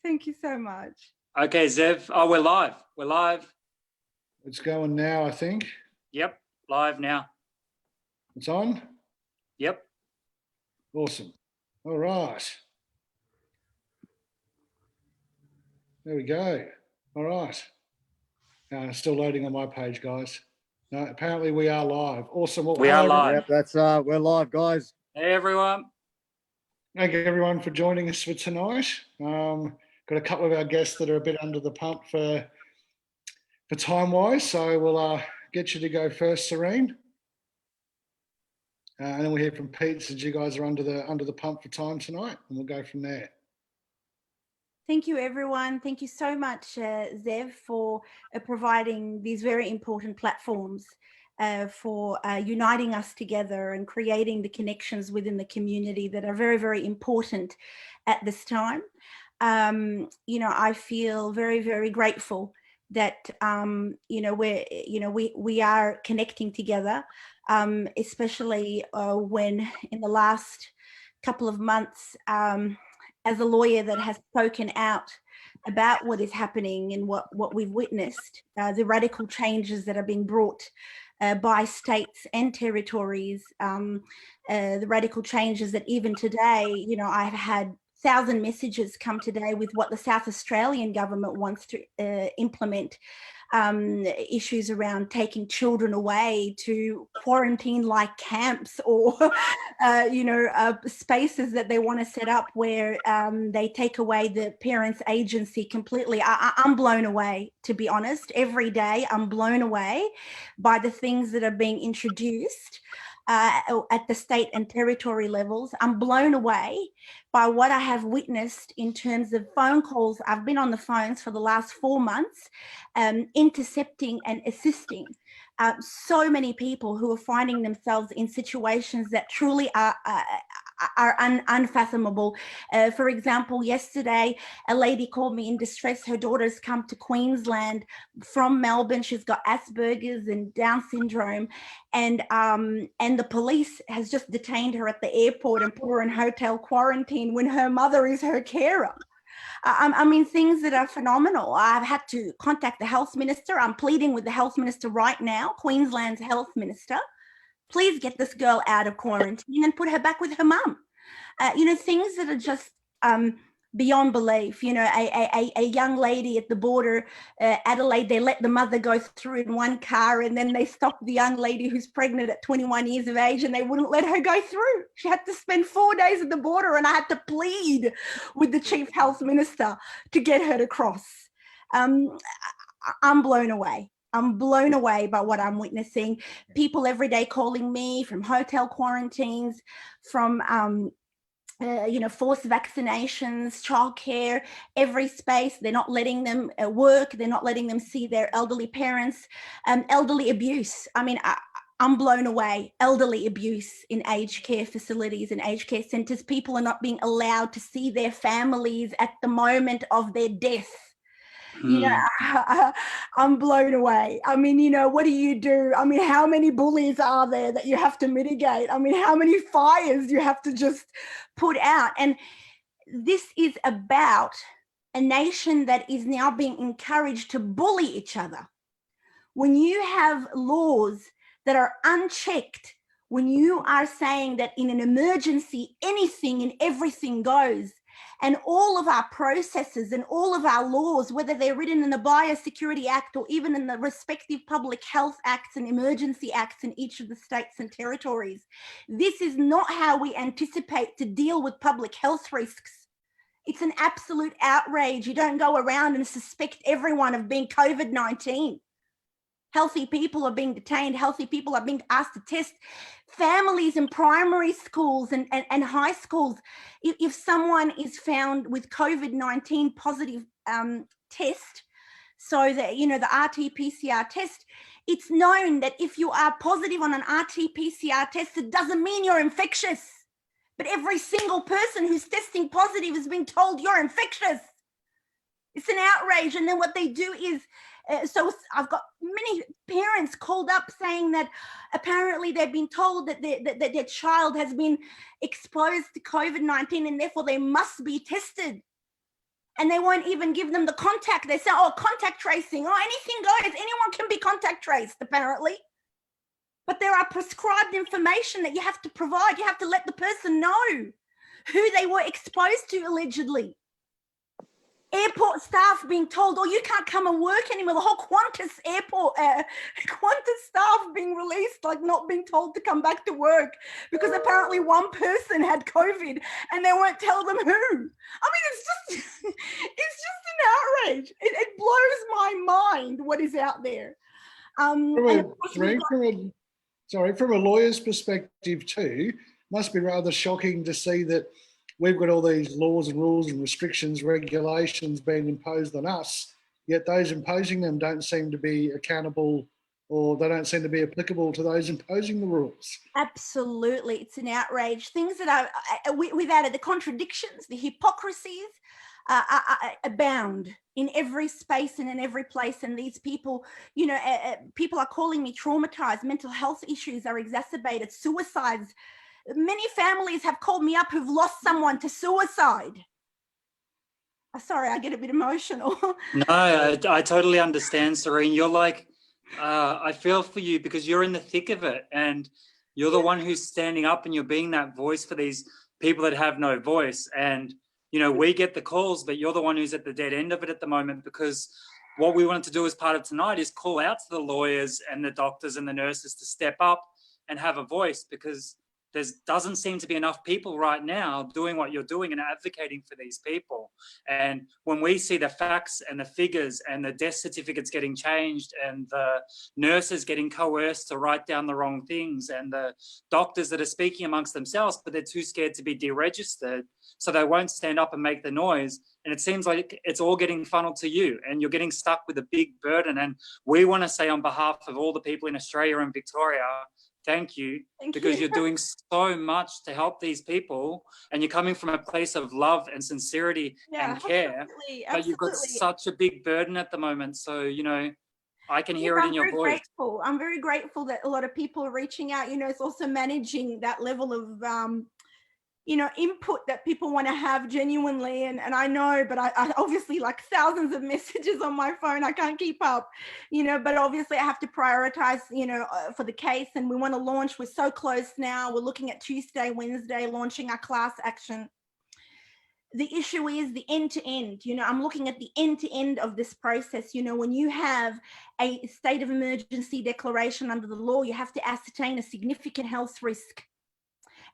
Thank you so much. Okay, Zev. Oh, we're live. We're live. It's going now, I think. Yep, live now. It's on? Yep. Awesome. All right. There we go. All right. Still loading on my page, guys. No, apparently we are live. Awesome. Well, We are live. Yep, that's we're live, guys. Hey, everyone. Thank you, everyone, for joining us for tonight. Got a couple of our guests that are a bit under the pump for time-wise, so we'll get you to go first, Serene. And then we'll hear from Pete, since you guys are under the pump for time tonight, and we'll go from there. Thank you, everyone. Thank you so much, Zev, for providing these very important platforms for uniting us together and creating the connections within the community that are very, very important at this time. You know, I feel very, very grateful that you know, we are connecting together, especially when in the last couple of months, as a lawyer that has spoken out about what is happening and what we've witnessed, the radical changes that are being brought by states and territories, the radical changes that even today, you know, I've had 1,000 messages come today with what the South Australian government wants to implement, issues around taking children away to quarantine-like camps, or you know, spaces that they want to set up where they take away the parents' agency completely. I'm blown away, to be honest. Every day I'm blown away by the things that are being introduced at the state and territory levels. I'm blown away by what I have witnessed in terms of phone calls. I've been on the phones for the last 4 months, intercepting and assisting so many people who are finding themselves in situations that truly are unfathomable. For example, yesterday, a lady called me in distress. Her daughter's come to Queensland from Melbourne. She's got Asperger's and Down syndrome, and the police has just detained her at the airport and put her in hotel quarantine when her mother is her carer. I mean, things that are phenomenal. I've had to contact the health minister. I'm pleading with the health minister right now, Queensland's health minister. Please get this girl out of quarantine and put her back with her mum. You know, things that are just beyond belief. You know, a young lady at the border, Adelaide, they let the mother go through in one car, and then they stopped the young lady who's pregnant at 21 years of age, and they wouldn't let her go through. She had to spend 4 days at the border, and I had to plead with the chief health minister to get her to cross. I'm blown away. I'm blown away by what I'm witnessing. People every day calling me from hotel quarantines, from you know, forced vaccinations, childcare, every space. They're not letting them work. They're not letting them see their elderly parents. Elderly abuse. I mean, I'm blown away. Elderly abuse in aged care facilities and aged care centres. People are not being allowed to see their families at the moment of their death. You know, I'm blown away. I mean, you know, what do you do? I mean, how many bullies are there that you have to mitigate? I mean, how many fires you have to just put out? And this is about a nation that is now being encouraged to bully each other. When you have laws that are unchecked, when you are saying that in an emergency, anything and everything goes, and all of our processes and all of our laws, whether they're written in the Biosecurity Act or even in the respective public health acts and emergency acts in each of the states and territories, this is not how we anticipate to deal with public health risks. It's an absolute outrage. You don't go around and suspect everyone of being COVID-19. Healthy people are being detained. Healthy people are being asked to test. Families in primary schools and high schools, if someone is found with COVID-19 positive test, so that, you know, the RT-PCR test, it's known that if you are positive on an RT-PCR test, it doesn't mean you're infectious. But every single person who's testing positive is being told you're infectious. It's an outrage. And then what they do is, so I've got many parents called up saying that apparently they've been told that their child has been exposed to COVID-19 and therefore they must be tested. And they won't even give them the contact. They say, oh, contact tracing. Oh, anything goes. Anyone can be contact traced, apparently. But there are prescribed information that you have to provide. You have to let the person know who they were exposed to, allegedly. Airport staff being told, oh, you can't come and work anymore. The whole Qantas airport, Qantas staff being released, like not being told to come back to work because apparently one person had COVID and they won't tell them who. I mean, it's just an outrage. It blows my mind what is out there. From a lawyer's perspective too, must be rather shocking to see that we've got all these laws and rules and restrictions, regulations being imposed on us, yet those imposing them don't seem to be accountable, or they don't seem to be applicable to those imposing the rules. Absolutely. It's an outrage. Things that are, without it, the contradictions, the hypocrisies abound in every space and in every place. And these people, you know, people are calling me traumatized. Mental health issues are exacerbated. Suicides. Many families have called me up who've lost someone to suicide. Sorry, I get a bit emotional. No, I totally understand, Serene. You're like, I feel for you because you're in the thick of it and you're the one who's standing up and you're being that voice for these people that have no voice. And, you know, we get the calls, but you're the one who's at the dead end of it at the moment, because what we wanted to do as part of tonight is call out to the lawyers and the doctors and the nurses to step up and have a voice, because there doesn't seem to be enough people right now doing what you're doing and advocating for these people. And when we see the facts and the figures and the death certificates getting changed and the nurses getting coerced to write down the wrong things and the doctors that are speaking amongst themselves, but they're too scared to be deregistered, so they won't stand up and make the noise. And it seems like it's all getting funneled to you and you're getting stuck with a big burden. And we want to say on behalf of all the people in Australia and Victoria, thank you, because you're doing so much to help these people and you're coming from a place of love and sincerity and care. Absolutely. But you've got such a big burden at the moment. So, you know, I can hear it in your voice. Grateful. I'm very grateful that a lot of people are reaching out. You know, it's also managing that level of, you know, input that people want to have genuinely. And I know, but I obviously, like thousands of messages on my phone, I can't keep up, you know, but obviously I have to prioritize, you know, for the case. And we want to launch, we're so close now. We're looking at Tuesday, Wednesday, launching our class action. The issue is the end to end, you know, I'm looking at the end to end of this process. You know, when you have a state of emergency declaration under the law, you have to ascertain a significant health risk.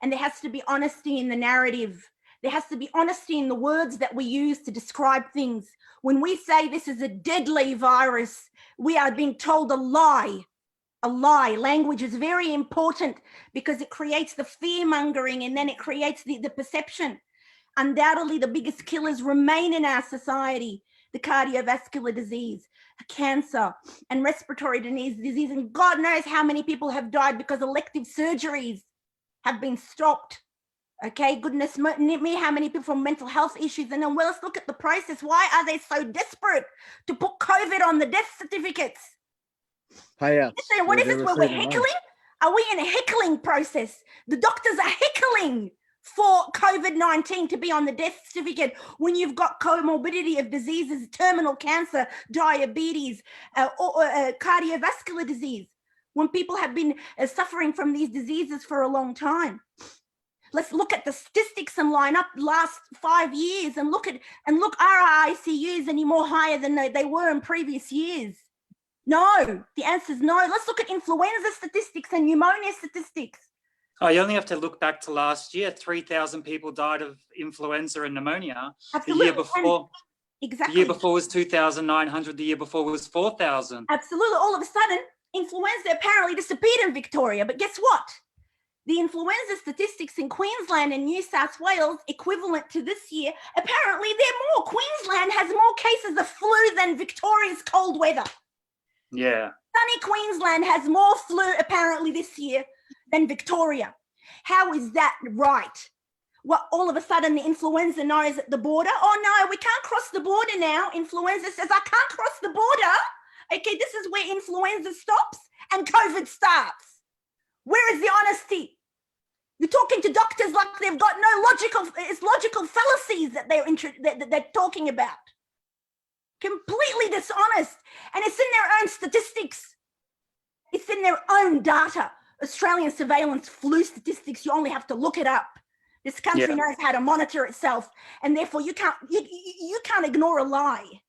And there has to be honesty in the narrative. There has to be honesty in the words that we use to describe things. When we say this is a deadly virus, we are being told a lie. A lie. Language is very important because it creates the fear mongering and then it creates the perception. Undoubtedly, the biggest killers remain in our society: the cardiovascular disease, cancer, and respiratory disease. And God knows how many people have died because elective surgeries have been stopped. Okay, goodness me, how many people from mental health issues. And then, well, let's look at the process. Why are they so desperate to put COVID on the death certificates? Payouts. What is this, where we're heckling? Are we in a heckling process? The doctors are heckling for COVID-19 to be on the death certificate when you've got comorbidity of diseases, terminal cancer, diabetes, or cardiovascular disease, when people have been suffering from these diseases for a long time. Let's look at the statistics and line up last 5 years and look, are our ICUs any more higher than they were in previous years? No, the answer is no. Let's look at influenza statistics and pneumonia statistics. Oh, you only have to look back to last year. 3,000 people died of influenza and pneumonia. Absolutely. The year before was 2,900. The year before was 4,000. Absolutely. All of a sudden, influenza apparently disappeared in Victoria. But guess what? The influenza statistics in Queensland and New South Wales, equivalent to this year, apparently they're more. Queensland has more cases of flu than Victoria's cold weather. Yeah. Sunny Queensland has more flu apparently this year than Victoria. How is that right? Well, all of a sudden the influenza knows at the border, oh no, we can't cross the border now. Influenza says, I can't cross the border. Okay, this is where influenza stops and COVID starts. Where is the honesty? You're talking to doctors like they've got no logical fallacies that they're talking about. Completely dishonest. And it's in their own statistics. It's in their own data. Australian surveillance flu statistics, you only have to look it up. This country knows how to monitor itself, and therefore you can't ignore a lie.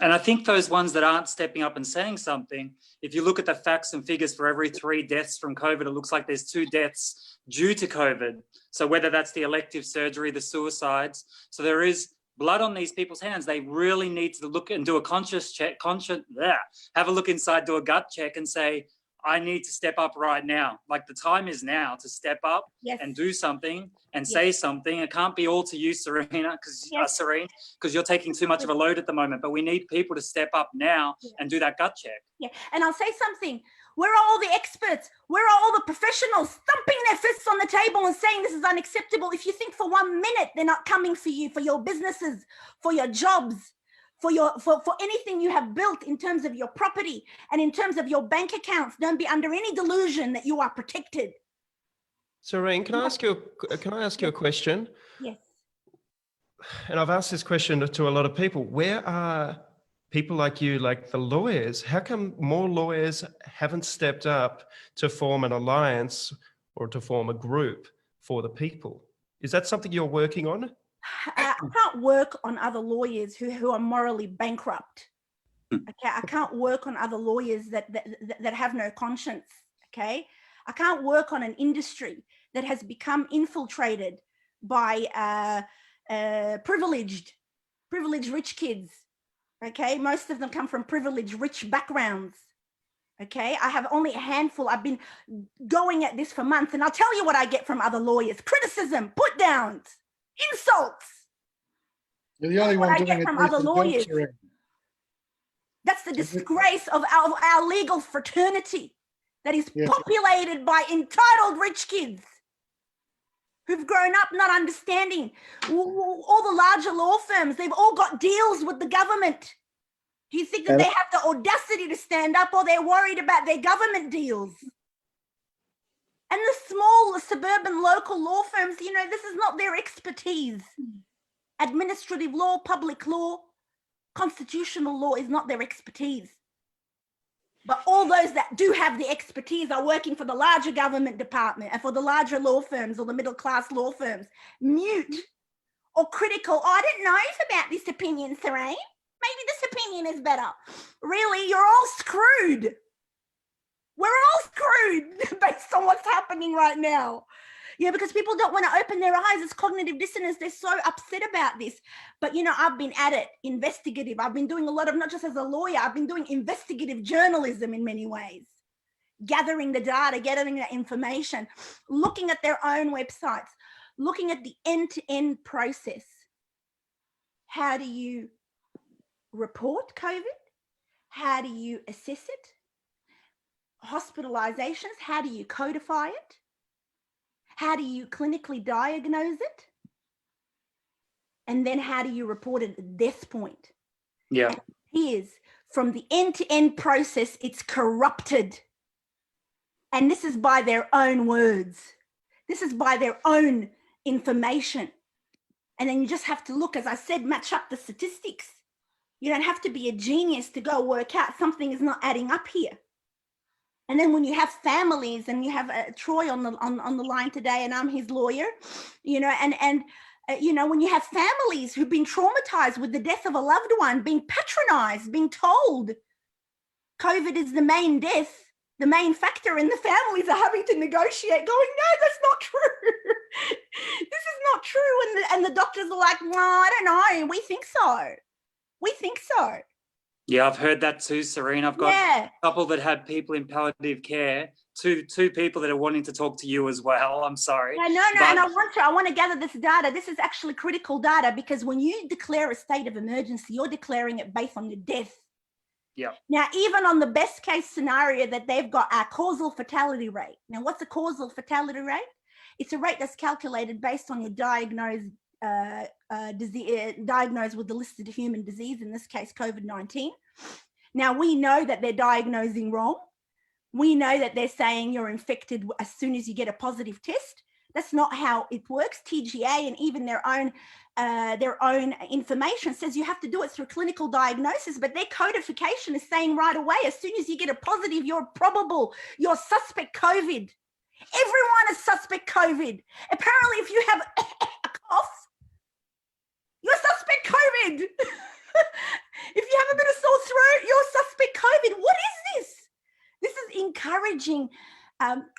And I think those ones that aren't stepping up and saying something, if you look at the facts and figures, for every 3 deaths from COVID, it looks like there's 2 deaths due to COVID. So whether that's the elective surgery, the suicides, so there is blood on these people's hands. They really need to look and do a conscious check, have a look inside, do a gut check and say, I need to step up right now. Like the time is now to step up and do something and say something. It can't be all to you, Serena, Serene, because you're taking too much of a load at the moment. But we need people to step up now and do that gut check. Yeah, and I'll say something. Where are all the experts? Where are all the professionals thumping their fists on the table and saying this is unacceptable? If you think for 1 minute they're not coming for you, for your businesses, for your jobs, for anything you have built in terms of your property and in terms of your bank accounts, don't be under any delusion that you are protected. Serene, can I ask you a question? Yes. And I've asked this question to a lot of people. Where are people like you, like the lawyers? How come more lawyers haven't stepped up to form an alliance or to form a group for the people? Is that something you're working on? I can't work on other lawyers who are morally bankrupt. Okay, I can't work on other lawyers that have no conscience. Okay, I can't work on an industry that has become infiltrated by privileged rich kids. Okay, most of them come from privileged rich backgrounds. Okay, I have only a handful. I've been going at this for months, and I'll tell you what I get from other lawyers: criticism, put downs, insults. You're the only one doing it from other lawyers. That's the disgrace of our legal fraternity that is populated by entitled rich kids who've grown up not understanding. All the larger law firms, they've all got deals with the government. Do you think that they have the audacity to stand up, or they're worried about their government deals? And the small suburban local law firms, you know, this is not their expertise. Administrative law, public law, constitutional law is not their expertise. But all those that do have the expertise are working for the larger government department and for the larger law firms or the middle class law firms. Mute or critical. Oh, I didn't know about this opinion, Serene. Maybe this opinion is better. Really, you're all screwed. We're all screwed based on what's happening right now. Yeah, because people don't want to open their eyes. It's cognitive dissonance. They're so upset about this. But, you know, I've been at it, investigative. I've been doing a lot of, not just as a lawyer, I've been doing investigative journalism in many ways. Gathering the data, gathering the information, looking at their own websites, looking at the end-to-end process. How do you report COVID? How do you assess it? Hospitalizations, how do you codify it? How do you clinically diagnose it? And then how do you report it at the death point? Yeah. And it is from the end-to-end process, it's corrupted. And this is by their own words. This is by their own information. And then you just have to look, as I said, match up the statistics. You don't have to be a genius to go work out something is not adding up here. And then when you have families, and you have Troy on the line today, and I'm his lawyer, you know, and you know, when you have families who've been traumatized with the death of a loved one, being patronized, being told COVID is the main death, the main factor, and the families are having to negotiate, going, no, that's not true. This is not true. And the doctors are like, no, I don't know. We think so. We think so. Yeah, I've heard that too, Serene. I've got a couple that have people in palliative care, two people that are wanting to talk to you as well. I'm sorry. No, and I want to gather this data. This is actually critical data, because when you declare a state of emergency, you're declaring it based on your death. Yeah. Now, even on the best case scenario that they've got a causal fatality rate. Now, what's a causal fatality rate? It's a rate that's calculated based on your diagnosed diagnosed with the listed human disease, in this case COVID-19. Now, we know that they're diagnosing wrong. We know that they're saying you're infected as soon as you get a positive test, That's not how it works. TGA and even their own information says you have to do it through clinical diagnosis, but their codification is saying right away, as soon as you get a positive, you're suspect COVID. Everyone is suspect COVID. Apparently, if you have a cough, you're suspect COVID. If you have a bit of sore throat, you're suspect COVID. What is this? This is encouraging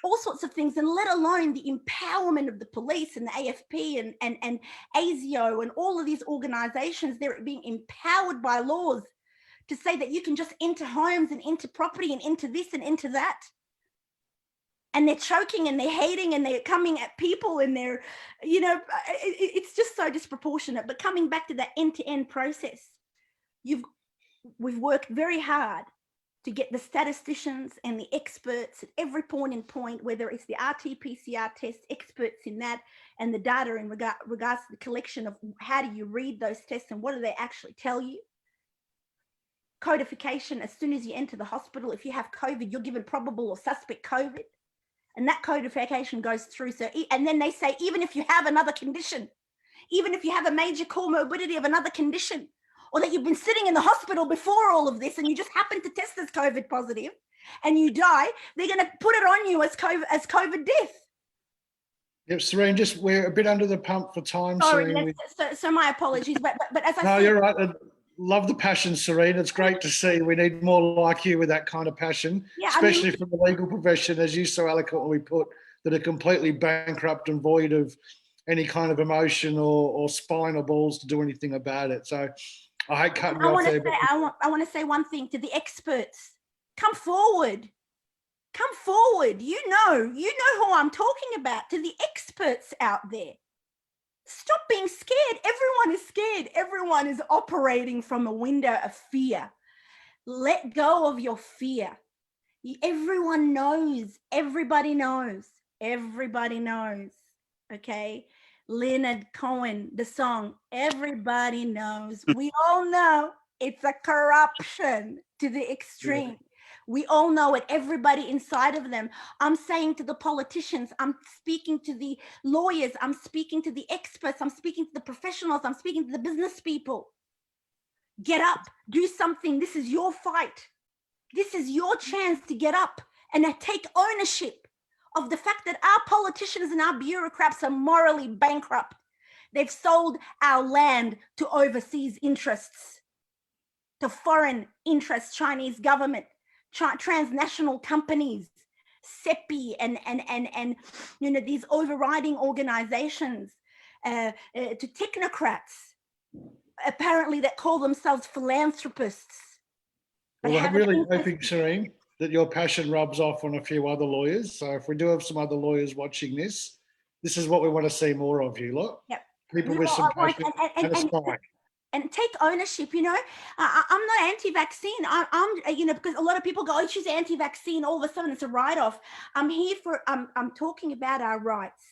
all sorts of things, and let alone the empowerment of the police and the AFP and ASIO and all of these organizations. They're being empowered by laws to say that you can just enter homes and enter property and enter this and enter that. And they're choking and they're hating and they're coming at people and they're, it's just so disproportionate. But coming back to that end-to-end process, we've worked very hard to get the statisticians and the experts at every point, whether it's the RT-PCR test, experts in that, and the data in regards to the collection of how do you read those tests and what do they actually tell you. Codification, as soon as you enter the hospital, if you have COVID, you're given probable or suspect COVID. And that codification goes through. So, and then they say, even if you have another condition, even if you have a major comorbidity of another condition, or that you've been sitting in the hospital before all of this and you just happen to test as COVID positive and you die, they're going to put it on you as COVID death. Yep, Serene, we're a bit under the pump for time. Sorry, Serene. So my apologies, but as I No, said, you're right. Love the passion, Serene. It's great to see. We need more like you with that kind of passion, especially from the legal profession, as you so eloquently put, that are completely bankrupt and void of any kind of emotion or spine or balls to do anything about it. So I hate cutting you off there. I want to say one thing to the experts. Come forward. Come forward. You know who I'm talking about. To the experts out there. Stop being scared. Everyone is scared. Everyone is operating from a window of fear. Let go of your fear. Everyone knows. Everybody knows. Everybody knows. Okay? Leonard Cohen, the song, everybody knows. We all know it's a corruption to the extreme. Yeah. We all know it, everybody inside of them. I'm saying to the politicians, I'm speaking to the lawyers, I'm speaking to the experts, I'm speaking to the professionals, I'm speaking to the business people. Get up, do something. This is your fight. This is your chance to get up and take ownership of the fact that our politicians and our bureaucrats are morally bankrupt. They've sold our land to overseas interests, to foreign interests, Chinese government, transnational companies, CEPI and these overriding organizations, to technocrats, apparently that call themselves philanthropists. Well, I'm really hoping, Serene, that your passion rubs off on a few other lawyers. So if we do have some other lawyers watching this is what we want to see more of you lot. Yep. People with some passion and a spine. And take ownership, I'm not anti-vaccine. I'm because a lot of people go, oh, she's anti-vaccine, all of a sudden it's a write-off. I'm talking about our rights.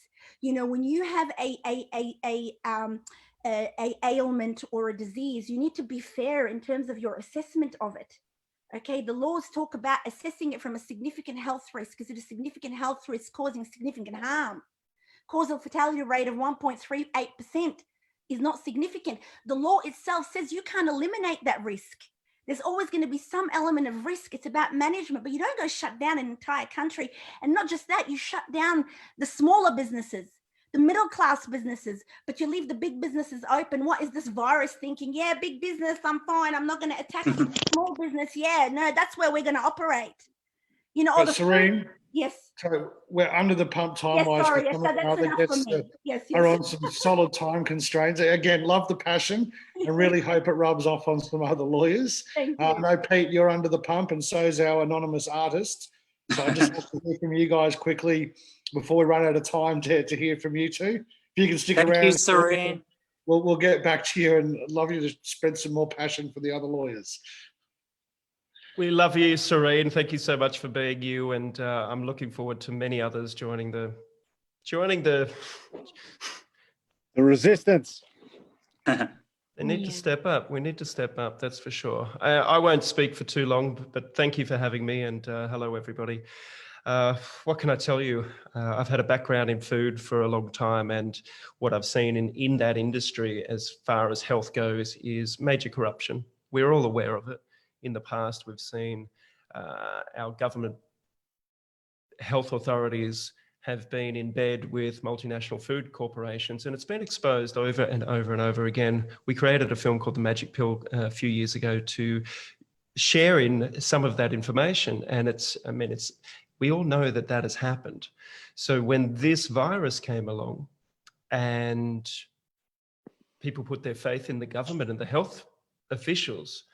When you have a ailment or a disease, you need to be fair in terms of your assessment of it. Okay, the laws talk about assessing it from a significant health risk. Because it is a significant health risk causing significant harm. Causal fatality rate of 1.38% is not significant. The law itself says you can't eliminate that risk. There's always going to be some element of risk. It's about management, but you don't go shut down an entire country. And not just that, you shut down the smaller businesses, the middle class businesses, but you leave the big businesses open. What is this virus thinking? Yeah, big business, I'm fine. I'm not going to attack small business. Yeah, no, that's where we're going to operate. Serene, yes. So we're under the pump time-wise. Yes, sorry, that's enough for me. Yes. Are on some solid time constraints. Again, love the passion and really hope it rubs off on some other lawyers. Thank you. No, Pete, you're under the pump and so's our anonymous artist. So I just want to hear from you guys quickly before we run out of time to hear from you two. If you can stick around. Thank you, Serene. We'll get back to you and love you to spread some more passion for the other lawyers. We love you, Serene. Thank you so much for being you, and I'm looking forward to many others joining the resistance. They need to step up. We need to step up. That's for sure. I won't speak for too long, but thank you for having me, and hello everybody. What can I tell you? I've had a background in food for a long time, and what I've seen in that industry as far as health goes is major corruption. We're all aware of it. In the past, we've seen our government health authorities have been in bed with multinational food corporations, and it's been exposed over and over and over again. We created a film called The Magic Pill a few years ago to share in some of that information, and we all know that that has happened. So when this virus came along and people put their faith in the government and the health officials,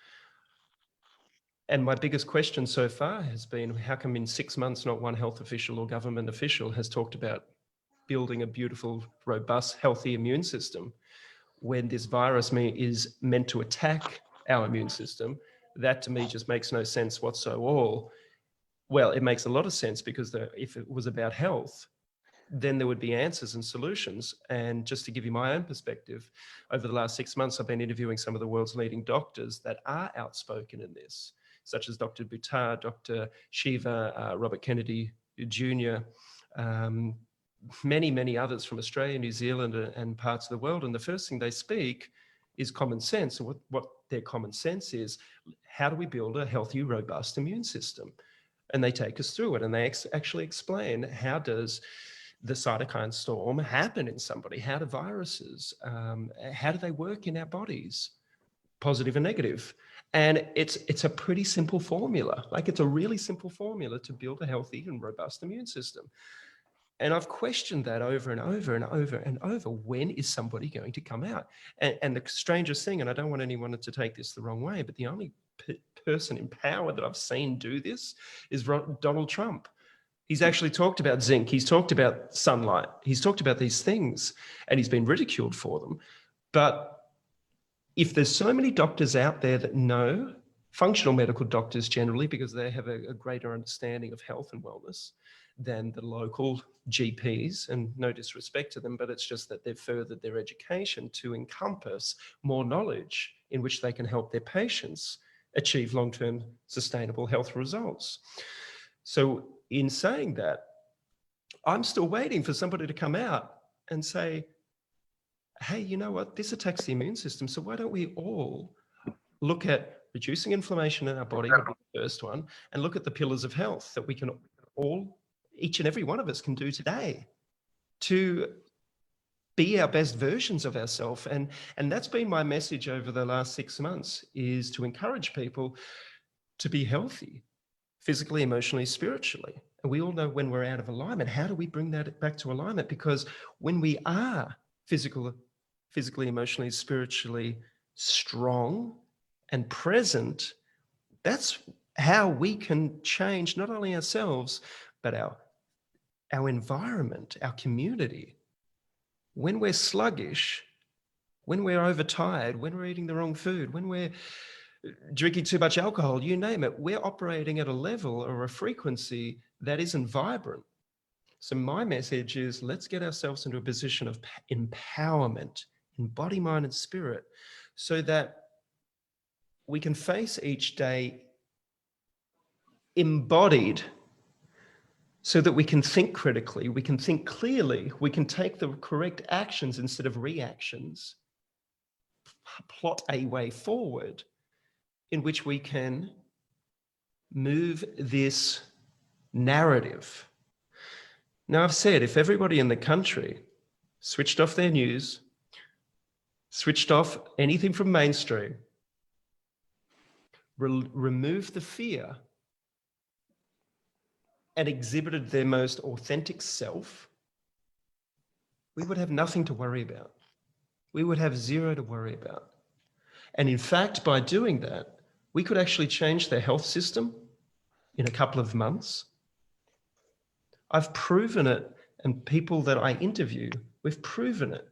and my biggest question so far has been, how come in 6 months not one health official or government official has talked about building a beautiful, robust, healthy immune system when this virus is meant to attack our immune system? That to me just makes no sense whatsoever. Well, it makes a lot of sense because if it was about health, then there would be answers and solutions. And just to give you my own perspective, over the last 6 months, I've been interviewing some of the world's leading doctors that are outspoken in this, such as Dr. Buttar, Dr. Shiva, Robert Kennedy Jr., many, many others from Australia, New Zealand, and parts of the world. And the first thing they speak is common sense. And what their common sense is, how do we build a healthy, robust immune system? And they take us through it, and they actually explain, how does the cytokine storm happen in somebody? How do viruses, how do they work in our bodies, positive and negative? And it's a pretty simple formula. Like, it's a really simple formula to build a healthy and robust immune system. And I've questioned that over and over and over and over. When is somebody going to come out? And the strangest thing, and I don't want anyone to take this the wrong way, but the only person in power that I've seen do this is Donald Trump. He's actually talked about zinc. He's talked about sunlight. He's talked about these things, and he's been ridiculed for them. But if there's so many doctors out there that know, functional medical doctors generally, because they have a greater understanding of health and wellness than the local GPs, and no disrespect to them, but it's just that they've furthered their education to encompass more knowledge in which they can help their patients achieve long-term sustainable health results. So in saying that, I'm still waiting for somebody to come out and say, hey, you know what, this attacks the immune system, so why don't we all look at reducing inflammation in our body, would be the first one, and look at the pillars of health that we can all, each and every one of us, can do today to be our best versions of ourselves. And that's been my message over the last 6 months, is to encourage people to be healthy, physically, emotionally, spiritually. And we all know when we're out of alignment, how do we bring that back to alignment? Because when we are physically, emotionally, spiritually strong and present, that's how we can change not only ourselves, but our environment, our community. When we're sluggish, when we're overtired, when we're eating the wrong food, when we're drinking too much alcohol, you name it, we're operating at a level or a frequency that isn't vibrant. So my message is, let's get ourselves into a position of empowerment in body, mind, and spirit, so that we can face each day embodied, so that we can think critically, we can think clearly, we can take the correct actions instead of reactions, plot a way forward in which we can move this narrative. Now, I've said, if everybody in the country switched off their news, switched off anything from mainstream, removed the fear, and exhibited their most authentic self, we would have nothing to worry about. We would have zero to worry about. And in fact, by doing that, we could actually change the health system in a couple of months. I've proven it, and people that I interview, we've proven it.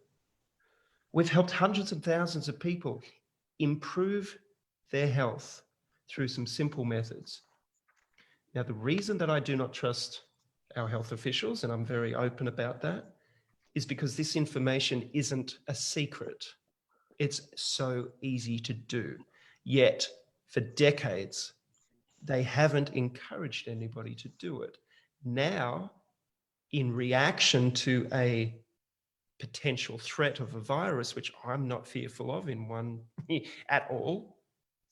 We've helped hundreds of thousands of people improve their health through some simple methods. Now, the reason that I do not trust our health officials, and I'm very open about that, is because this information isn't a secret. It's so easy to do. Yet, for decades, they haven't encouraged anybody to do it. now, in reaction to a potential threat of a virus, which I'm not fearful of in one at all,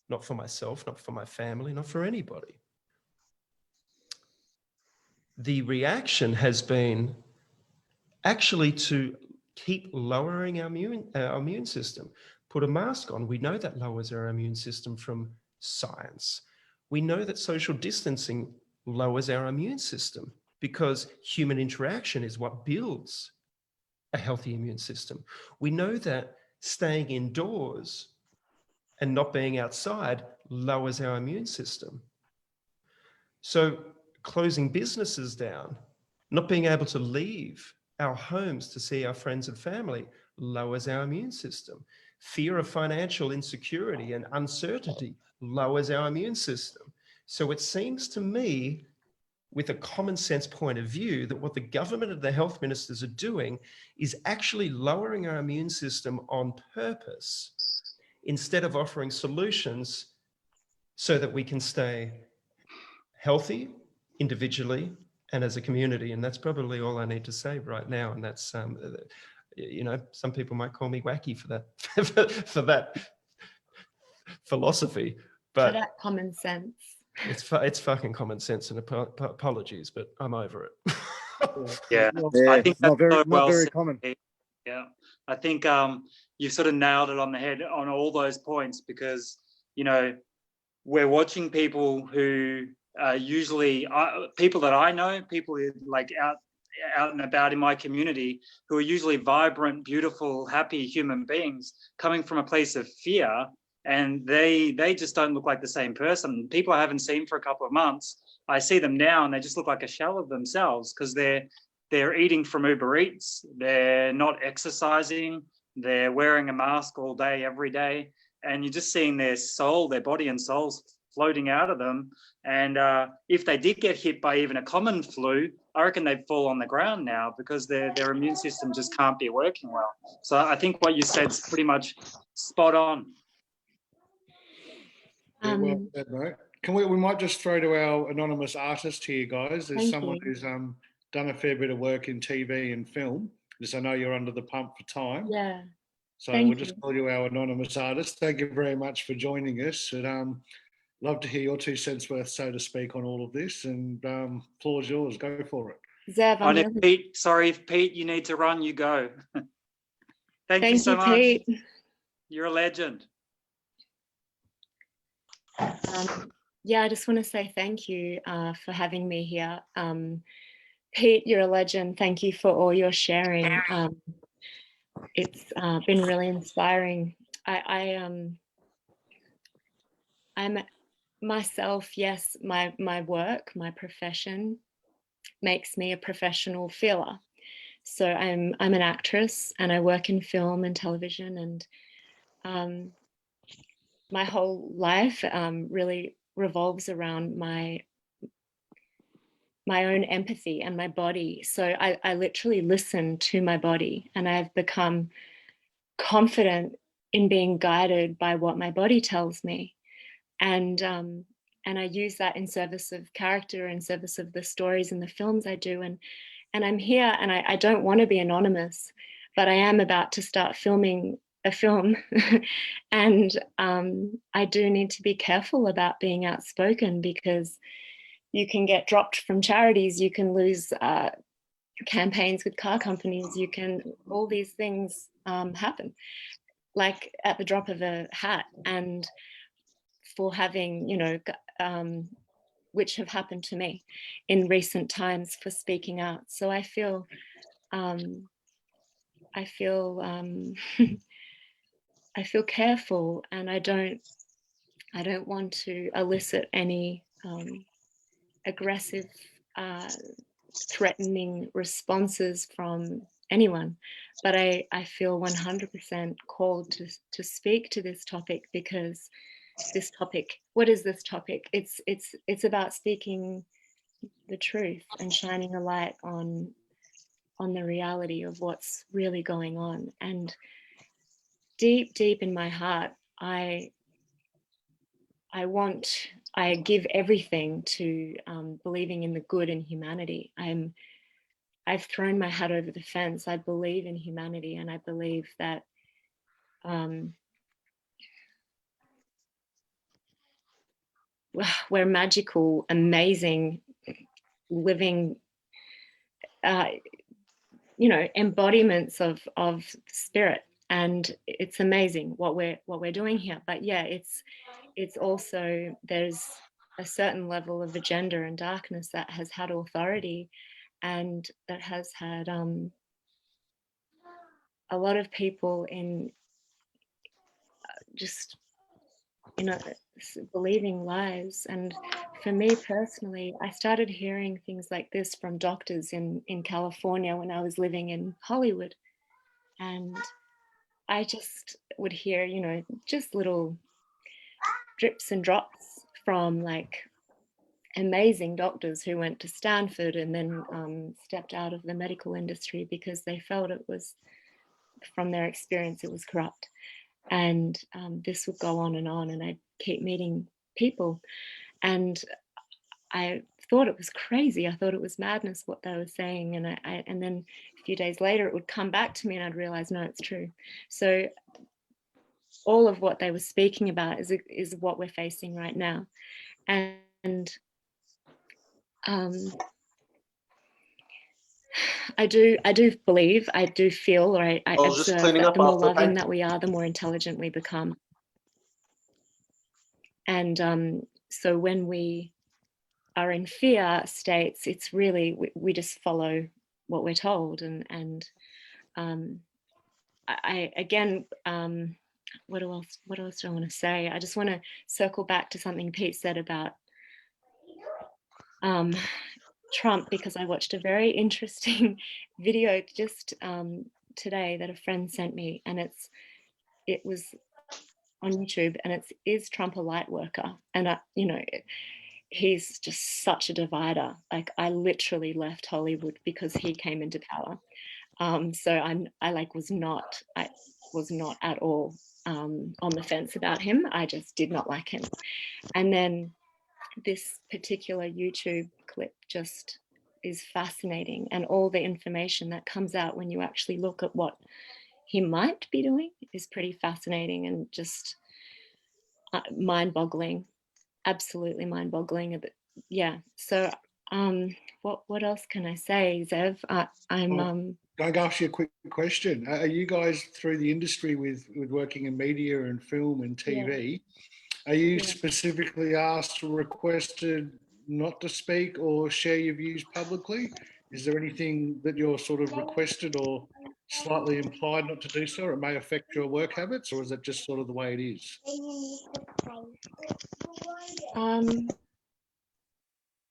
not for myself, not for my family, not for anybody. The reaction has been actually to keep lowering our immune system. Put a mask on. We know that lowers our immune system from science. We know that social distancing lowers our immune system because human interaction is what builds a healthy immune system. We know that staying indoors and not being outside lowers our immune system. So closing businesses down, not being able to leave our homes to see our friends and family lowers our immune system. Fear of financial insecurity and uncertainty lowers our immune system. So it seems to me, with a common sense point of view, that what the government and the health ministers are doing is actually lowering our immune system on purpose, instead of offering solutions so that we can stay healthy individually and as a community. And that's probably all I need to say right now. And that's, you know, some people might call me wacky for that, for that philosophy, For but that common sense. it's fucking common sense, and apologies, but I'm over it. Yeah, Yeah, I think not that's so very, well not very said. common. Yeah, I think you sort of nailed it on the head on all those points, because, you know, we're watching people who are usually people that I know, people who like out and about in my community, who are usually vibrant, beautiful, happy human beings, coming from a place of fear, and they just don't look like the same person. People I haven't seen for a couple of months, I see them now and they just look like a shell of themselves, because they're eating from Uber Eats, they're not exercising, they're wearing a mask all day, every day, and you're just seeing their soul, their body and souls floating out of them. And if they did get hit by even a common flu, I reckon they'd fall on the ground now, because their immune system just can't be working well. So I think what you said's pretty much spot on. Yeah, well said, mate. We might just throw to our anonymous artist here, guys. There's Thank someone you. who's done a fair bit of work in TV and film. Just I know you're under the pump for time. Yeah. So Thank we'll just call you our anonymous artist. Thank you very much for joining us. And love to hear your 2 cents worth, so to speak, on all of this. And floor's yours. Go for it. Zev, I I'm know, really... Pete, sorry, if Pete, you need to run, you go. Thank you so much. Pete. You're a legend. Yeah, I just want to say thank you for having me here. Pete, you're a legend. Thank you for all your sharing. It's been really inspiring. I'm myself, yes, my work, my profession makes me a professional feeler. So I'm an actress and I work in film and television, and my whole life really revolves around my own empathy and my body. So I literally listen to my body, and I've become confident in being guided by what my body tells me. And I use that in service of character, in service of the stories and the films I do. And I'm here, and I don't want to be anonymous, but I am about to start filming a film. And I do need to be careful about being outspoken, because you can get dropped from charities, you can lose campaigns with car companies, all these things happen, like at the drop of a hat. And for having, which have happened to me in recent times, for speaking out. So I feel I feel careful, and I don't want to elicit any aggressive, threatening responses from anyone. But I feel 100% called to speak to this topic, because this topic, what is this topic? It's about speaking the truth and shining a light on the reality of what's really going on. And deep in my heart, I I give everything to believing in the good in humanity. I've thrown my hat over the fence. I believe in humanity, and I believe that we're magical, amazing, living, embodiments of spirit, and it's amazing what we're doing here. But yeah, it's also, there's a certain level of agenda and darkness that has had authority, and that has had a lot of people in just believing lies. And for me personally, I started hearing things like this from doctors in California when I was living in Hollywood, and I just would hear, just little drips and drops from like amazing doctors who went to Stanford and then stepped out of the medical industry because they felt it was, from their experience, it was corrupt. And this would go on, and I'd keep meeting people, and I thought it was crazy. I thought it was madness what they were saying, and then a few days later it would come back to me, and I'd realize, no, it's true. So all of what they were speaking about is what we're facing right now. And I do believe, I do feel, or I observe that the more loving that we are, the more intelligent we become. And so when we are in fear states, it's really, we just follow what we're told. And I again, what else do I want to say? I just want to circle back to something Pete said about Trump, because I watched a very interesting video just today that a friend sent me, and it was on YouTube, and it's, is Trump a light worker? And he's just such a divider. Like, I literally left Hollywood because he came into power. So I was not at all on the fence about him. I just did not like him. And then this particular YouTube clip just is fascinating, and all the information that comes out when you actually look at what he might be doing is pretty fascinating, and just mind-boggling, absolutely mind-boggling. Yeah. So what else can I say, Zev? I'm Can I ask you a quick question? Are you guys through the industry with working in media and film and TV? Yeah. Are you specifically asked or requested not to speak or share your views publicly? Is there anything that you're sort of requested or slightly implied not to do so, or it may affect your work habits, or is it just sort of the way it is?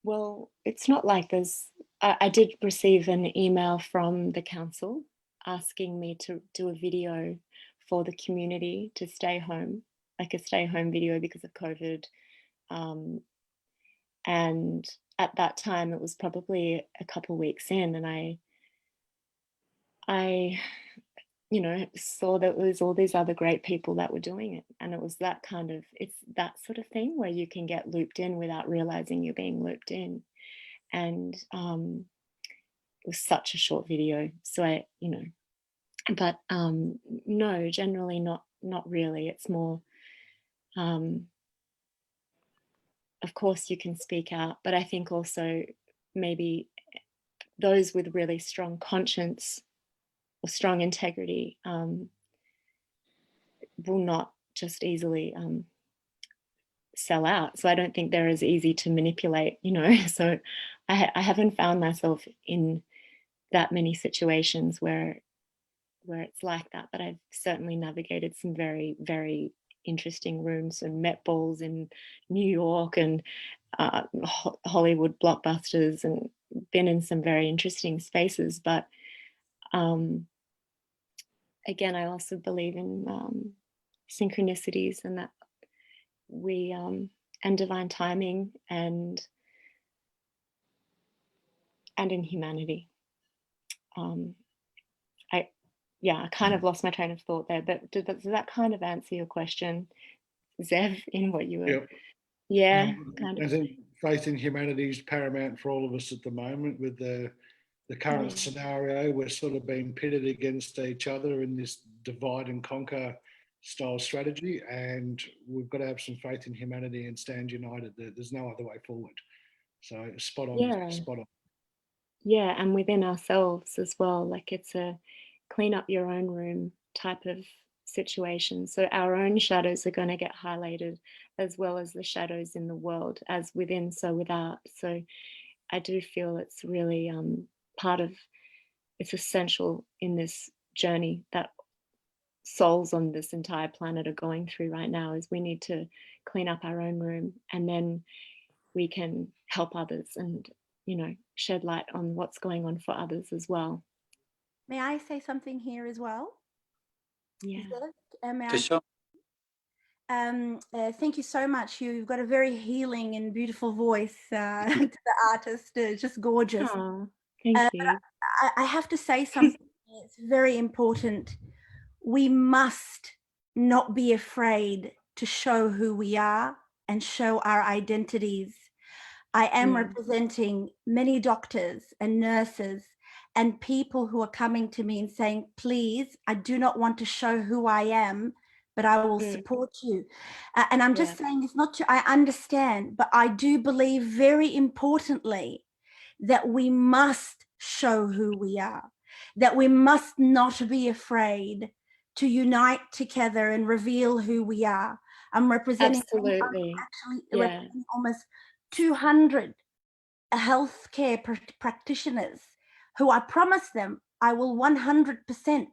Well, it's not like there's, I did receive an email from the council asking me to do a video for the community to stay home, like a stay home video because of COVID. And at that time, it was probably a couple of weeks in, and I saw that there was all these other great people that were doing it. And it was that kind of, it's that sort of thing where you can get looped in without realizing you're being looped in. And it was such a short video. So but no, generally not really. It's more, of course you can speak out, but I think also maybe those with really strong conscience or strong integrity will not just easily sell out. So I don't think they're as easy to manipulate, So I haven't found myself in that many situations where it's like that, but I've certainly navigated some very, very interesting rooms and met balls in New York and Hollywood blockbusters, and been in some very interesting spaces. But again, I also believe in synchronicities, and that we and divine timing, and in humanity. I kind of lost my train of thought there, but does that kind of answer your question, Zev, in what you were Yeah, kind I of. think faith in humanity is paramount for all of us at the moment with the current scenario. We're sort of being pitted against each other in this divide and conquer style strategy, and we've got to have some faith in humanity and stand united. There's no other way forward. So spot on, Yeah. spot on. Yeah, and within ourselves as well. Like it's a clean up your own room type of situation. So our own shadows are going to get highlighted as well as the shadows in the world, as within, so without. So I do feel it's really part of, it's essential in this journey that souls on this entire planet are going through right now, is we need to clean up our own room, and then we can help others and, you know, shed light on what's going on for others as well. May I say something here as well? Yeah. May For I? sure. Thank you so much. You've got a very healing and beautiful voice to the artist, just gorgeous. Oh, thank you. I have to say something. It's very important. We must not be afraid to show who we are and show our identities. I am representing many doctors and nurses and people who are coming to me and saying, please, I do not want to show who I am, but I will support you. And I'm just saying, it's not to, I understand, but I do believe very importantly that we must show who we are, that we must not be afraid to unite together and reveal who we are. I'm representing, Absolutely. I'm actually representing almost 200 healthcare practitioners who I promise them I will 100%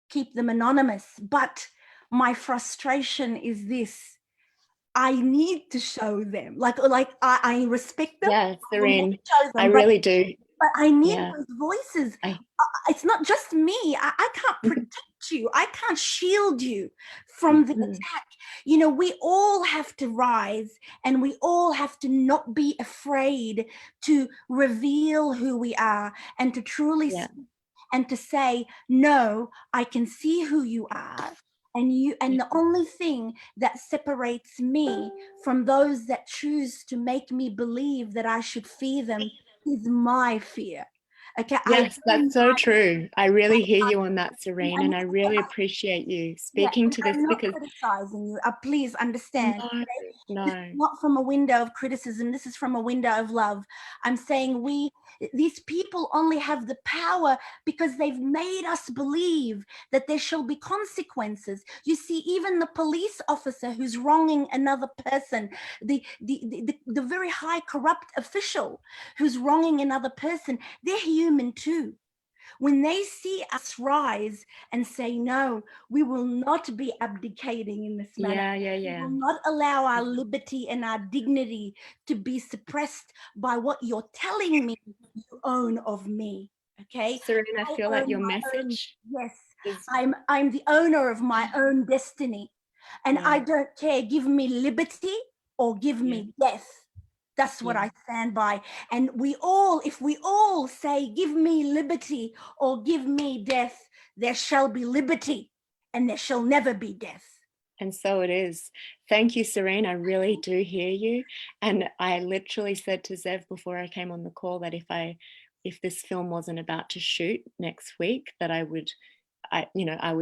keep them anonymous. But my frustration is this: I need to show them, like I respect them. Yeah, Serene, I really do. But I need those voices. I It's not just me. I can't protect you. I can't shield you from the attack. You know, we all have to rise, and we all have to not be afraid to reveal who we are and to truly speak and to say, no, I can see who you are. And you, and the only thing that separates me from those that choose to make me believe that I should fear them is my fear. Okay. Yes, that's so true. I really hear you on that, Serene, and I really appreciate you speaking to this, I'm not because criticizing you. Please understand. No. This is not from a window of criticism. This is from a window of love. I'm saying these people only have the power because they've made us believe that there shall be consequences. You see, even the police officer who's wronging another person, the very high corrupt official who's wronging another person, they're human too. When they see us rise and say, no, we will not be abdicating in this manner. We will not allow our liberty and our dignity to be suppressed by what you're telling me you own of me. Okay. Serene, I feel like your message. I'm the owner of my own destiny. And I don't care. Give me liberty or give me death. That's what I stand by. And if we all say, give me liberty or give me death, there shall be liberty and there shall never be death. And so it is. Thank you, Serene. I really do hear you. And I literally said to Zev before I came on the call that if this film wasn't about to shoot next week, that I would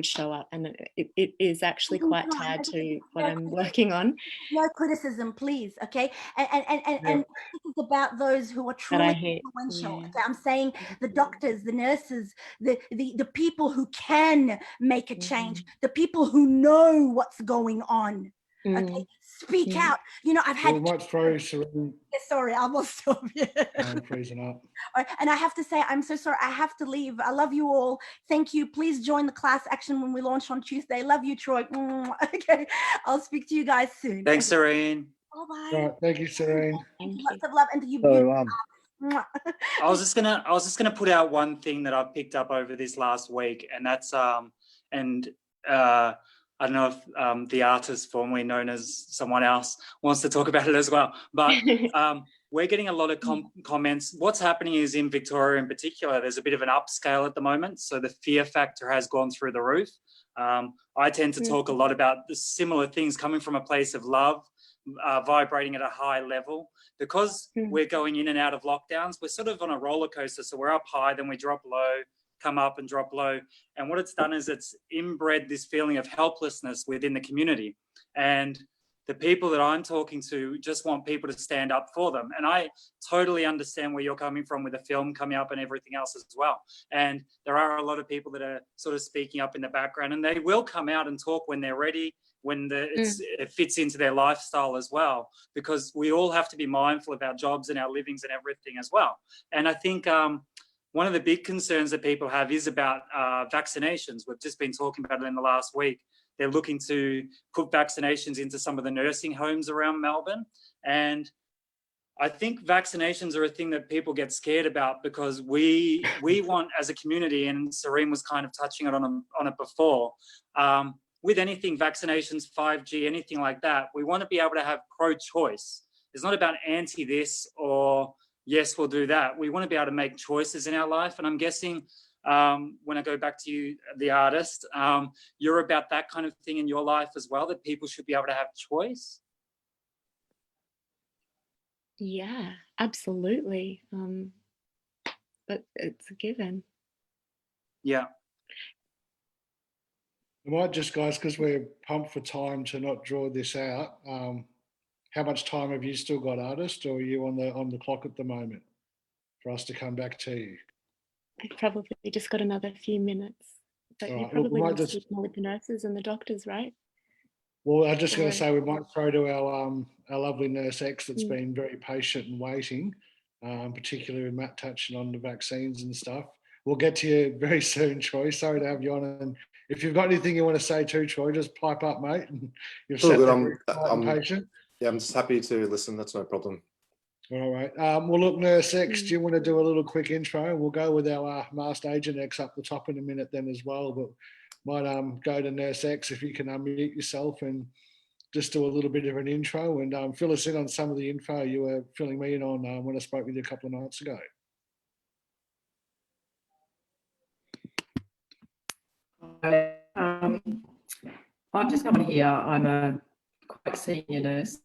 show up, and it is actually quite tied to what I'm working on. No criticism, please. Okay. And this is about those who are truly influential. Okay? I'm saying the doctors, the nurses, the people who can make a change, the people who know what's going on. Okay, speak out. You know, I've had. We might throw Serene. Sorry, I will stop you. I'm freezing up. And I have to say, I'm so sorry. I have to leave. I love you all. Thank you. Please join the class action when we launch on Tuesday. Love you, Troy. Okay, I'll speak to you guys soon. Thanks, Serene. Bye-bye. Right, thank you, Serene. Lots of love, and to you. I was just gonna put out one thing that I've picked up over this last week, and that's I don't know if the artist formerly known as someone else wants to talk about it as well, but we're getting a lot of comments. What's happening is in Victoria in particular, there's a bit of an upscale at the moment. So the fear factor has gone through the roof. I tend to talk a lot about the similar things coming from a place of love, vibrating at a high level. Because we're going in and out of lockdowns, we're sort of on a roller coaster. So we're up high, then we drop low, come up and drop low. And what it's done is it's inbred this feeling of helplessness within the community. And the people that I'm talking to just want people to stand up for them. And I totally understand where you're coming from with the film coming up and everything else as well. And there are a lot of people that are sort of speaking up in the background, and they will come out and talk when they're ready, when it fits into their lifestyle as well, because we all have to be mindful of our jobs and our livings and everything as well. And I think one of the big concerns that people have is about vaccinations. We've just been talking about it in the last week. They're looking to put vaccinations into some of the nursing homes around Melbourne. And I think vaccinations are a thing that people get scared about, because we want, as a community, and Serene was kind of touching on it before, with anything, vaccinations, 5G, anything like that, we want to be able to have pro-choice. It's not about anti this or yes, we'll do that. We want to be able to make choices in our life. And I'm guessing, when I go back to you, the artist, you're about that kind of thing in your life as well, that people should be able to have choice. Yeah, absolutely. But it's a given. Yeah. I might just, guys, because we're pumped for time to not draw this out, how much time have you still got, artist, or are you on the clock at the moment for us to come back to you? I've probably just got another few minutes, but you Right, probably want to just speak more with the nurses and the doctors, right? Well, I'm just going to say we might throw to our lovely nurse X that's been very patient and waiting, particularly with Matt touching on the vaccines and stuff. We'll get to you very soon, Troy. Sorry to have you on. And if you've got anything you want to say too, Troy, just pipe up, mate. And you've sat there very quiet and patient. Yeah, I'm just happy to listen. That's no problem. All right. Well, look, Nurse X, do you want to do a little quick intro? We'll go with our Master Agent X up the top in a minute then as well. But might go to Nurse X if you can unmute yourself and just do a little bit of an intro and fill us in on some of the info you were filling me in on when I spoke with you a couple of nights ago. I've just come here. I'm a quite senior nurse.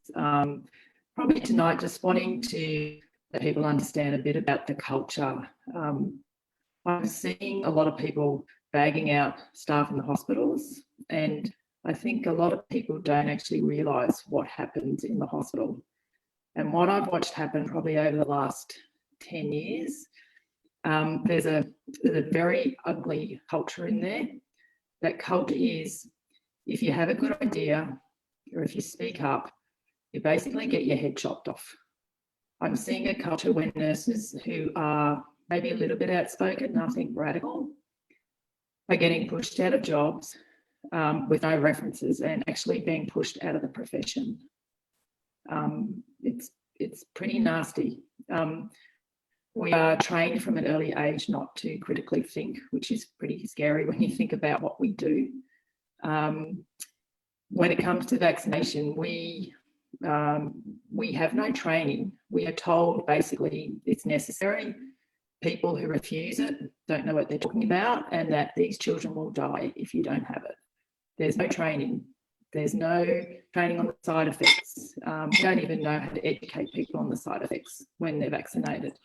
Probably tonight just wanting to let people understand a bit about the culture. I'm seeing a lot of people bagging out staff in the hospitals, and I think a lot of people don't actually realise what happens in the hospital. And what I've watched happen probably over the last 10 years, there's a very ugly culture in there. That culture is, if you have a good idea or if you speak up, you basically get your head chopped off. I'm seeing a culture where nurses who are maybe a little bit outspoken, nothing radical, are getting pushed out of jobs with no references and actually being pushed out of the profession. It's pretty nasty. We are trained from an early age not to critically think, which is pretty scary when you think about what we do. When it comes to vaccination, we have no training. We are told basically it's necessary. People who refuse it don't know what they're talking about, and that these children will die if you don't have it. There's no training. There's no training on the side effects. We don't even know how to educate people on the side effects when they're vaccinated.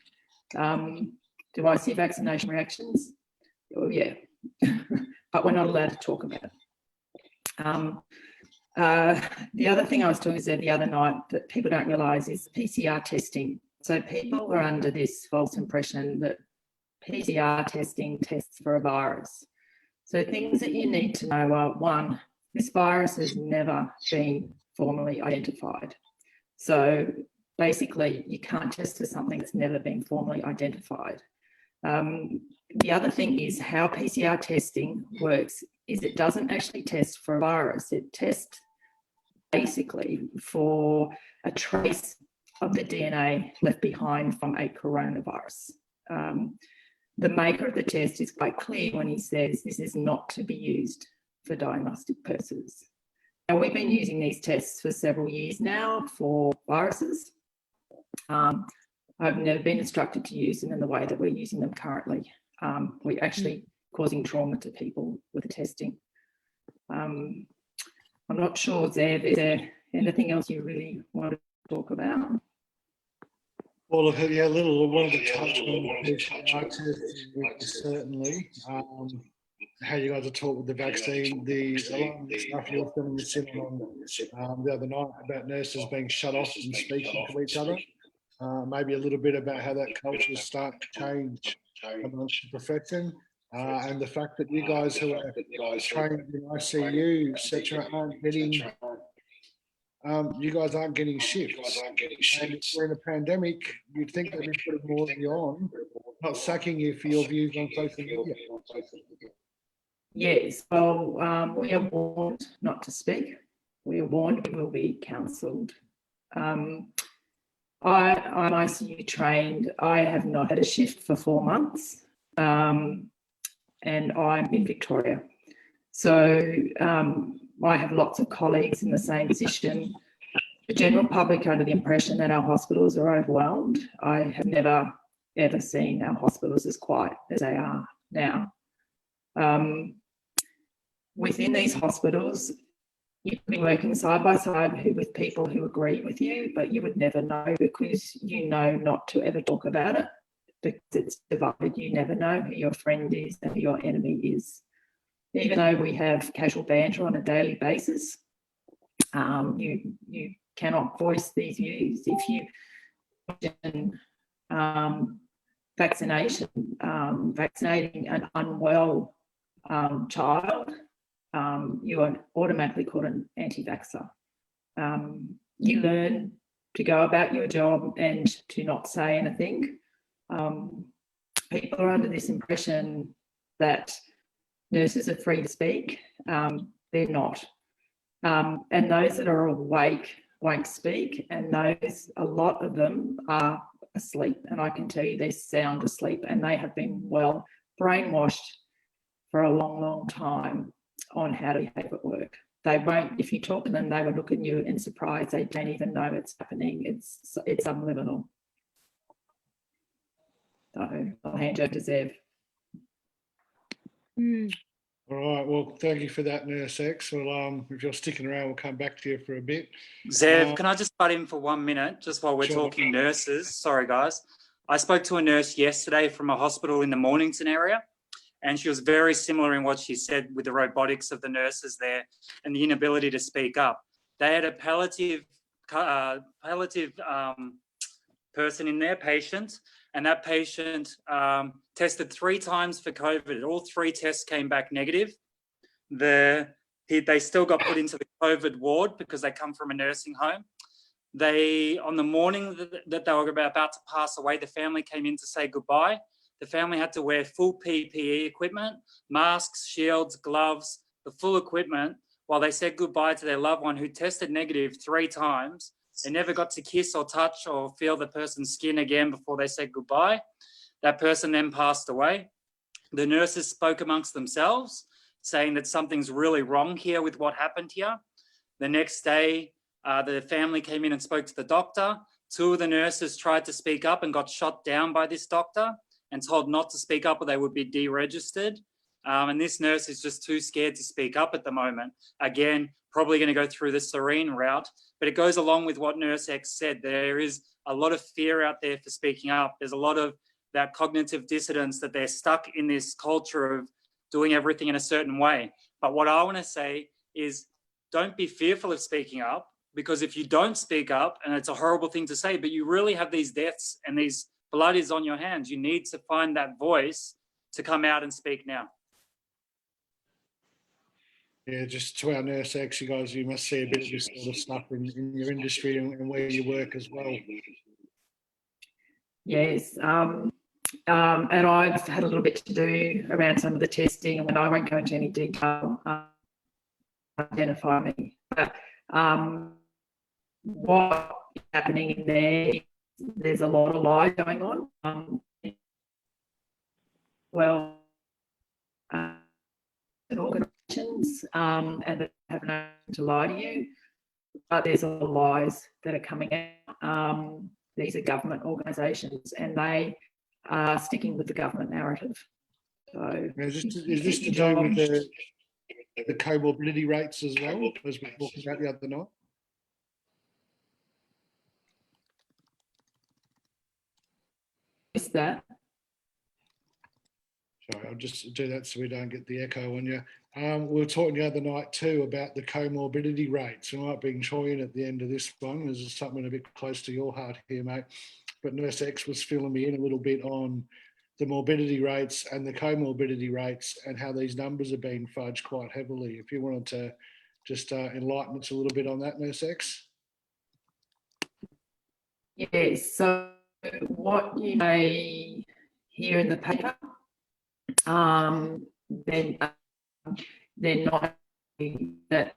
Do I see vaccination reactions? Oh, yeah, but we're not allowed to talk about it. The other thing I was talking about the other night that people don't realise is PCR testing. So people are under this false impression that PCR testing tests for a virus. So things that you need to know are, one, this virus has never been formally identified. So basically, you can't test for something that's never been formally identified. The other thing is how PCR testing works is it doesn't actually test for a virus. It tests basically for a trace of the DNA left behind from a coronavirus. The maker of the test is quite clear when he says this is not to be used for diagnostic purposes. Now, we've been using these tests for several years now for viruses. I've never been instructed to use them in the way that we're using them currently. We're actually causing trauma to people with the testing. I'm not sure, Zev, is there anything else you really want to talk about? Well, yeah, a little. I wanted to touch on PCR testing, certainly. How you guys are taught with the vaccine, the stuff you were filling us in on the other night about nurses being shut off and speaking to each other. Maybe a little bit about how that culture is starting to change amongst the profession, and the fact that you guys who are trained in ICU, etc., aren't getting. You guys aren't getting shifts. And if we're in a pandemic, you'd think they'd be putting more of you on, not sacking you for your views on social media. Yes, well, we are warned not to speak. We are warned we will be counselled. I'm ICU trained. I have not had a shift for 4 months, and I'm in Victoria. So I have lots of colleagues in the same position. The general public are under the impression that our hospitals are overwhelmed. I have never, ever seen our hospitals as quiet as they are now. Within these hospitals, you could be working side by side with people who agree with you, but you would never know because you know not to ever talk about it because it's divided. You never know who your friend is and who your enemy is. Even though we have casual banter on a daily basis, you cannot voice these views. If you question vaccinating an unwell child, you are automatically called an anti-vaxxer. You learn to go about your job and to not say anything. People are under this impression that nurses are free to speak. They're not. And those that are awake won't speak, and those, a lot of them are asleep. And I can tell you they're sound asleep, and they have been well brainwashed for a long, long time on how to behave at work. They won't, if you talk to them, they will look at you in surprise. They don't even know it's happening. It's subliminal. So I'll hand over to Zev. All right. Well, thank you for that, Nurse X. Well, if you're sticking around, we'll come back to you for a bit. Zev, can I just butt in for 1 minute, just while we're talking nurses? Sorry, guys. I spoke to a nurse yesterday from a hospital in the Mornington area, and she was very similar in what she said with the robotics of the nurses there and the inability to speak up. They had a palliative person in their patient, and that patient tested 3 times for COVID. All 3 tests came back negative. They still got put into the COVID ward because they come from a nursing home. On the morning that they were about to pass away, the family came in to say goodbye. The family had to wear full PPE equipment, masks, shields, gloves, the full equipment, while they said goodbye to their loved one who tested negative 3 times. They never got to kiss or touch or feel the person's skin again before they said goodbye. That person then passed away. The nurses spoke amongst themselves, saying that something's really wrong here with what happened here. The next day, the family came in and spoke to the doctor. 2 of the nurses tried to speak up and got shot down by this doctor and told not to speak up or they would be deregistered. And this nurse is just too scared to speak up at the moment. Again, probably going to go through the Serene route, but it goes along with what Nurse X said. There is a lot of fear out there for speaking up. There's a lot of that cognitive dissonance that they're stuck in this culture of doing everything in a certain way. But what I want to say is don't be fearful of speaking up, because if you don't speak up, and it's a horrible thing to say, but you really have these deaths and these blood is on your hands. You need to find that voice to come out and speak now. Yeah, just to our Nurse X, you guys, you must see a bit of this sort of stuff in your industry and where you work as well. Yes, and I've had a little bit to do around some of the testing, and I won't go into any detail. Identify me, but what is happening in there? There's a lot of lies going on. Organisations and they have no to lie to you, but there's a lot of lies that are coming out. These are government organisations, and they are sticking with the government narrative. So Is this to do with the comorbidity rates as well, as we talked about the other night? is that Sorry, I'll just do that so we don't get the echo on you. We were talking the other night too about the comorbidity rates. We might bring Troy in at the end of this one. This is something a bit close to your heart here, mate. But Nurse X was filling me in a little bit on the morbidity rates and the comorbidity rates and how these numbers are being fudged quite heavily. If you wanted to just enlighten us a little bit on that, Nurse X. yes. So what you may hear in the paper, then they're not that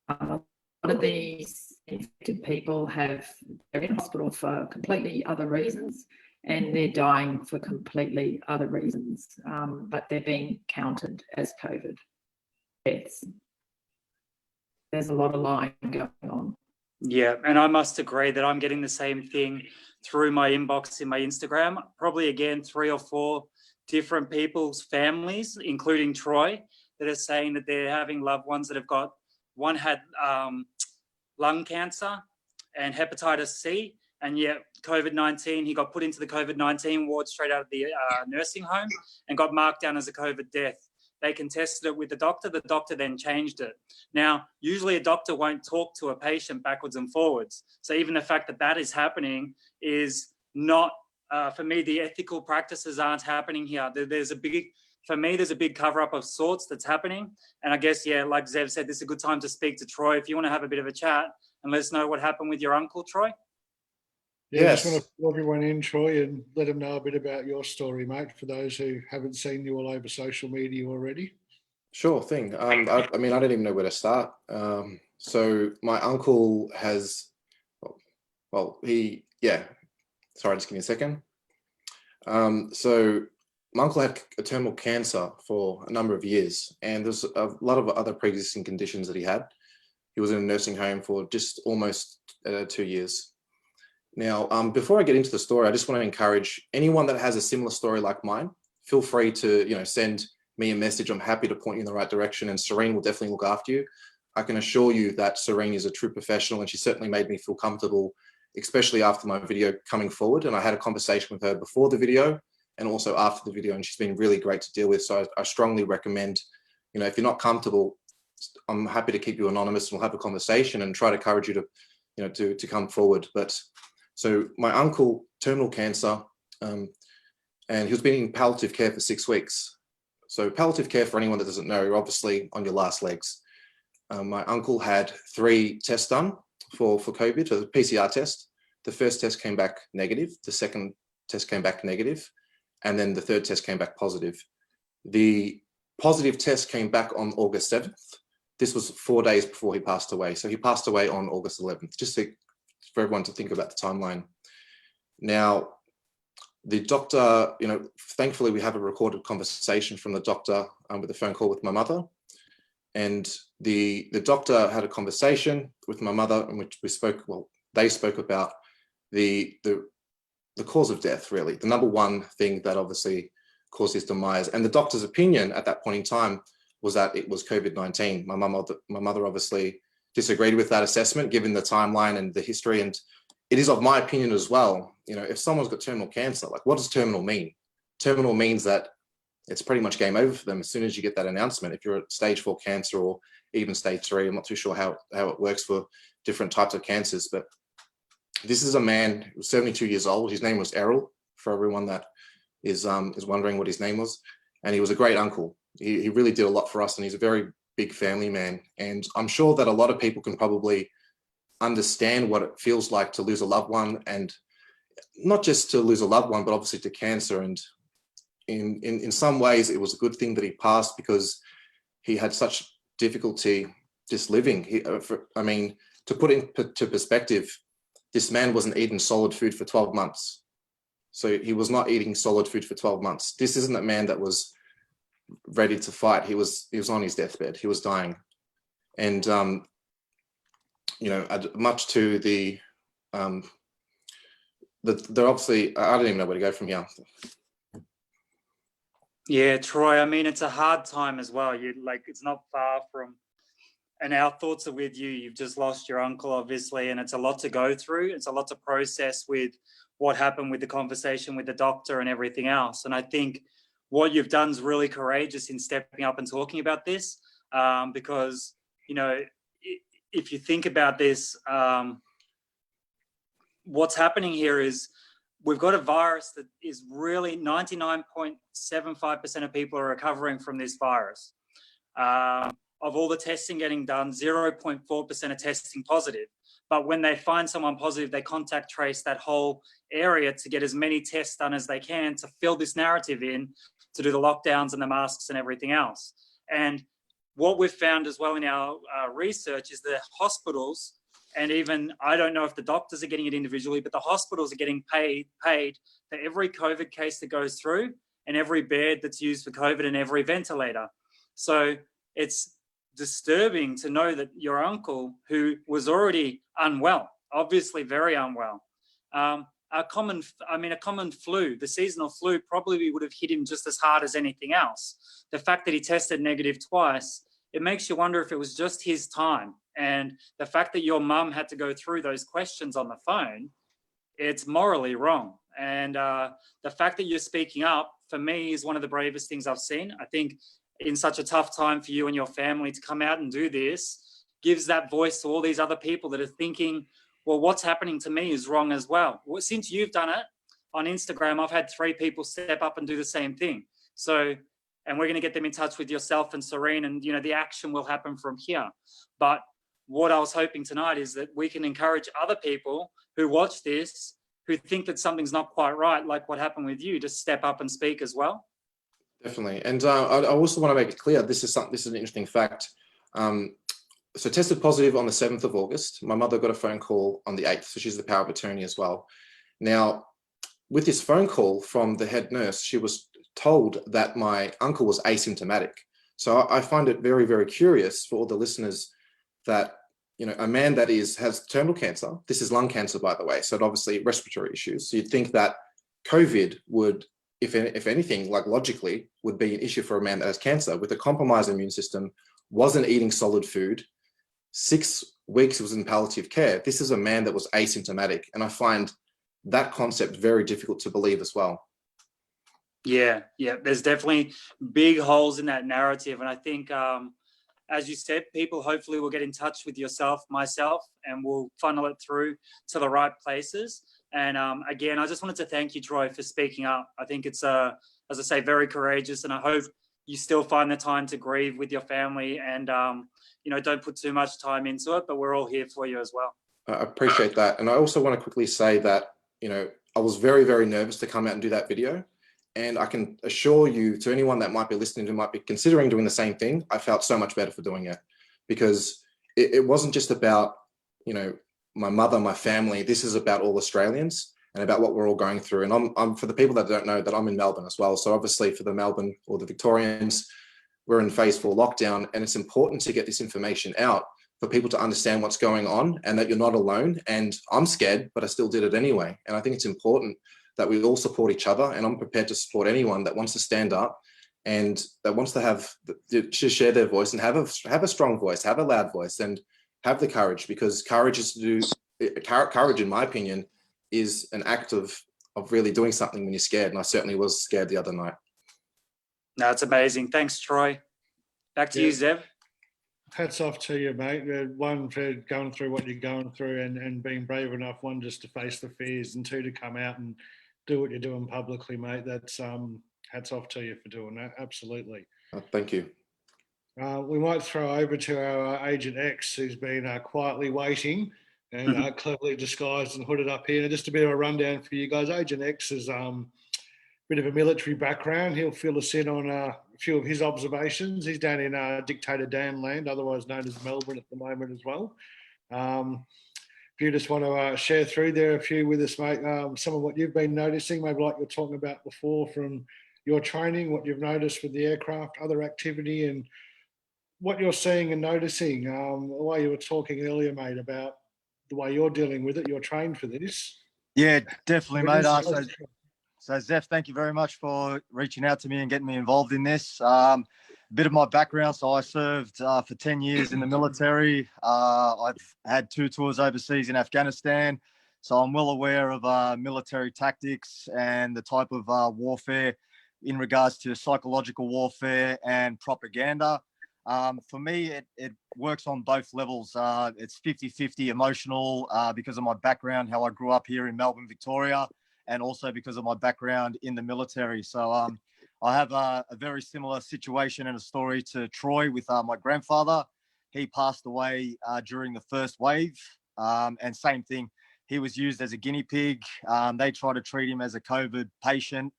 a lot of these infected people they're in hospital for completely other reasons, and they're dying for completely other reasons, but they're being counted as COVID deaths. There's a lot of lying going on. Yeah, and I must agree that I'm getting the same thing through my inbox in my Instagram. Probably again 3 or 4 different people's families, including Troy, that are saying that they're having loved ones that have got, one had lung cancer and hepatitis C, and yet COVID-19, he got put into the COVID-19 ward straight out of the nursing home and got marked down as a COVID death. They contested it with the doctor then changed it. Now, usually a doctor won't talk to a patient backwards and forwards. So even the fact that that is happening is not, for me, the ethical practices aren't happening here. There's a big cover up of sorts that's happening. And I guess, yeah, like Zev said, this is a good time to speak to Troy. If you want to have a bit of a chat and let us know what happened with your uncle, Troy. Yeah, Yes. I just want to pull everyone in, Troy, and let them know a bit about your story, mate, for those who haven't seen you all over social media already. Sure thing. I mean, I don't even know where to start. So my uncle has, sorry, just give me a second. So my uncle had terminal cancer for a number of years, and there's a lot of other pre-existing conditions that he had. He was in a nursing home for just almost 2 years. Now, before I get into the story, I just want to encourage anyone that has a similar story like mine, feel free to, send me a message. I'm happy to point you in the right direction, and Serene will definitely look after you. I can assure you that Serene is a true professional, and she certainly made me feel comfortable, especially after my video coming forward. And I had a conversation with her before the video and also after the video, and she's been really great to deal with. So I strongly recommend, if you're not comfortable, I'm happy to keep you anonymous, and we'll have a conversation and try to encourage you to come forward. But so my uncle, terminal cancer, and he was being in palliative care for 6 weeks. So palliative care, for anyone that doesn't know, you're obviously on your last legs. My uncle had 3 tests done for COVID, so the PCR test. The first test came back negative, the second test came back negative, and then the third test came back positive. The positive test came back on August 7th. This was 4 days before he passed away. So he passed away on August 11th, just for everyone to think about the timeline. Now, the doctor, thankfully we have a recorded conversation from the doctor with a phone call with my mother. And the doctor had a conversation with my mother in which they spoke about the cause of death, really. The number one thing that obviously caused his demise. And the doctor's opinion at that point in time was that it was COVID-19. My mother obviously disagreed with that assessment, given the timeline and the history. And it is of my opinion as well, if someone's got terminal cancer, like, what does terminal mean? Terminal means that it's pretty much game over for them as soon as you get that announcement. If you're at stage 4 cancer or even stage 3, I'm not too sure how it works for different types of cancers, but this is a man who was 72 years old. His name was Errol, for everyone that is wondering what his name was. And he was a great uncle. He really did a lot for us, and he's a very big family man. And I'm sure that a lot of people can probably understand what it feels like to lose a loved one, and not just to lose a loved one, but obviously to cancer. And in some ways, it was a good thing that he passed, because he had such difficulty just living. To put into perspective, this man wasn't eating solid food for 12 months. So he was not eating solid food for 12 months. This isn't a man that was ready to fight. He was on his deathbed. He was dying. And, much to the they're obviously, I don't even know where to go from here. Yeah, Troy, I mean, it's a hard time as well. It's not far from, and our thoughts are with you. You've just lost your uncle, obviously, and it's a lot to go through. It's a lot to process with what happened with the conversation with the doctor and everything else. And I think what you've done is really courageous in stepping up and talking about this, because, if you think about this, what's happening here is we've got a virus that is really 99.75% of people are recovering from this virus. Of all the testing getting done, 0.4% are testing positive. But when they find someone positive, they contact trace that whole area to get as many tests done as they can to fill this narrative in, to do the lockdowns and the masks and everything else. And what we've found as well in our research is the hospitals, and even, I don't know if the doctors are getting it individually, but the hospitals are getting paid for every COVID case that goes through and every bed that's used for COVID and every ventilator. So it's disturbing to know that your uncle, who was already unwell, obviously very unwell, a common flu, the seasonal flu probably would have hit him just as hard as anything else. The fact that he tested negative twice, it makes you wonder if it was just his time. And the fact that your mum had to go through those questions on the phone, it's morally wrong. And the fact that you're speaking up, for me, is one of the bravest things I've seen. I think in such a tough time for you and your family to come out and do this gives that voice to all these other people that are thinking, well, what's happening to me is wrong as well. Since you've done it on Instagram, I've had 3 people step up and do the same thing. So, and we're going to get them in touch with yourself and Serene, and the action will happen from here. But what I was hoping tonight is that we can encourage other people who watch this, who think that something's not quite right, like what happened with you, to step up and speak as well. Definitely. And I also want to make it clear, this is an interesting fact. So tested positive on the 7th of August. My mother got a phone call on the 8th, so she's the power of attorney as well. Now, with this phone call from the head nurse, she was told that my uncle was asymptomatic. So I find it very, very curious for all the listeners that, a man that has terminal cancer, this is lung cancer, by the way, so obviously respiratory issues. So you'd think that COVID would, if anything, like logically, would be an issue for a man that has cancer with a compromised immune system, wasn't eating solid food, 6 weeks was in palliative care. This is a man that was asymptomatic. And I find that concept very difficult to believe as well. Yeah, there's definitely big holes in that narrative. And I think, as you said, people hopefully will get in touch with yourself, myself, and we'll funnel it through to the right places. And again, I just wanted to thank you, Troy, for speaking up. I think it's, as I say, very courageous. And I hope you still find the time to grieve with your family and, don't put too much time into it, but we're all here for you as well. I appreciate that. And I also want to quickly say that, I was very, very nervous to come out and do that video. And I can assure you, to anyone that might be listening to, might be considering doing the same thing, I felt so much better for doing it, because it wasn't just about, my mother, my family. This is about all Australians and about what we're all going through. And I'm for the people that don't know, that I'm in Melbourne as well. So obviously for the Melbourne or the Victorians, we're in phase 4 lockdown, and it's important to get this information out for people to understand what's going on and that you're not alone. And I'm scared, but I still did it anyway. And I think it's important that we all support each other, and I'm prepared to support anyone that wants to stand up and that wants to share their voice and have a strong voice, have a loud voice, and have the courage, because courage, in my opinion, is an act of really doing something when you're scared. And I certainly was scared the other night. No, it's amazing. Thanks, Troy. Back to you, Zev. Hats off to you, mate. One, for going through what you're going through and being brave enough, one, just to face the fears, and 2, to come out and do what you're doing publicly, mate. That's hats off to you for doing that. Absolutely. Thank you. We might throw over to our Agent X, who's been quietly waiting and cleverly disguised and hooded up here. Just a bit of a rundown for you guys. Agent X is a bit of a military background. He'll fill us in on a few of his observations. He's down in Dictator Dan land, otherwise known as Melbourne at the moment as well. If you just want to share through there a few with us, mate, some of what you've been noticing, maybe like you're talking about before from your training, what you've noticed with the aircraft, other activity, and what you're seeing and noticing. The way you were talking earlier, mate, about the way you're dealing with it, you're trained for this. Yeah, definitely, mate. It is- So Zeph, thank you very much for reaching out to me and getting me involved in this. A bit of my background. So I served for 10 years in the military. I've had 2 tours overseas in Afghanistan. So I'm well aware of military tactics and the type of warfare in regards to psychological warfare and propaganda. For me, it works on both levels. It's 50-50 emotional because of my background, how I grew up here in Melbourne, Victoria, and also because of my background in the military. So I have a very similar situation and a story to Troy with my grandfather. He passed away during the first wave, and same thing. He was used as a guinea pig. They tried to treat him as a COVID patient.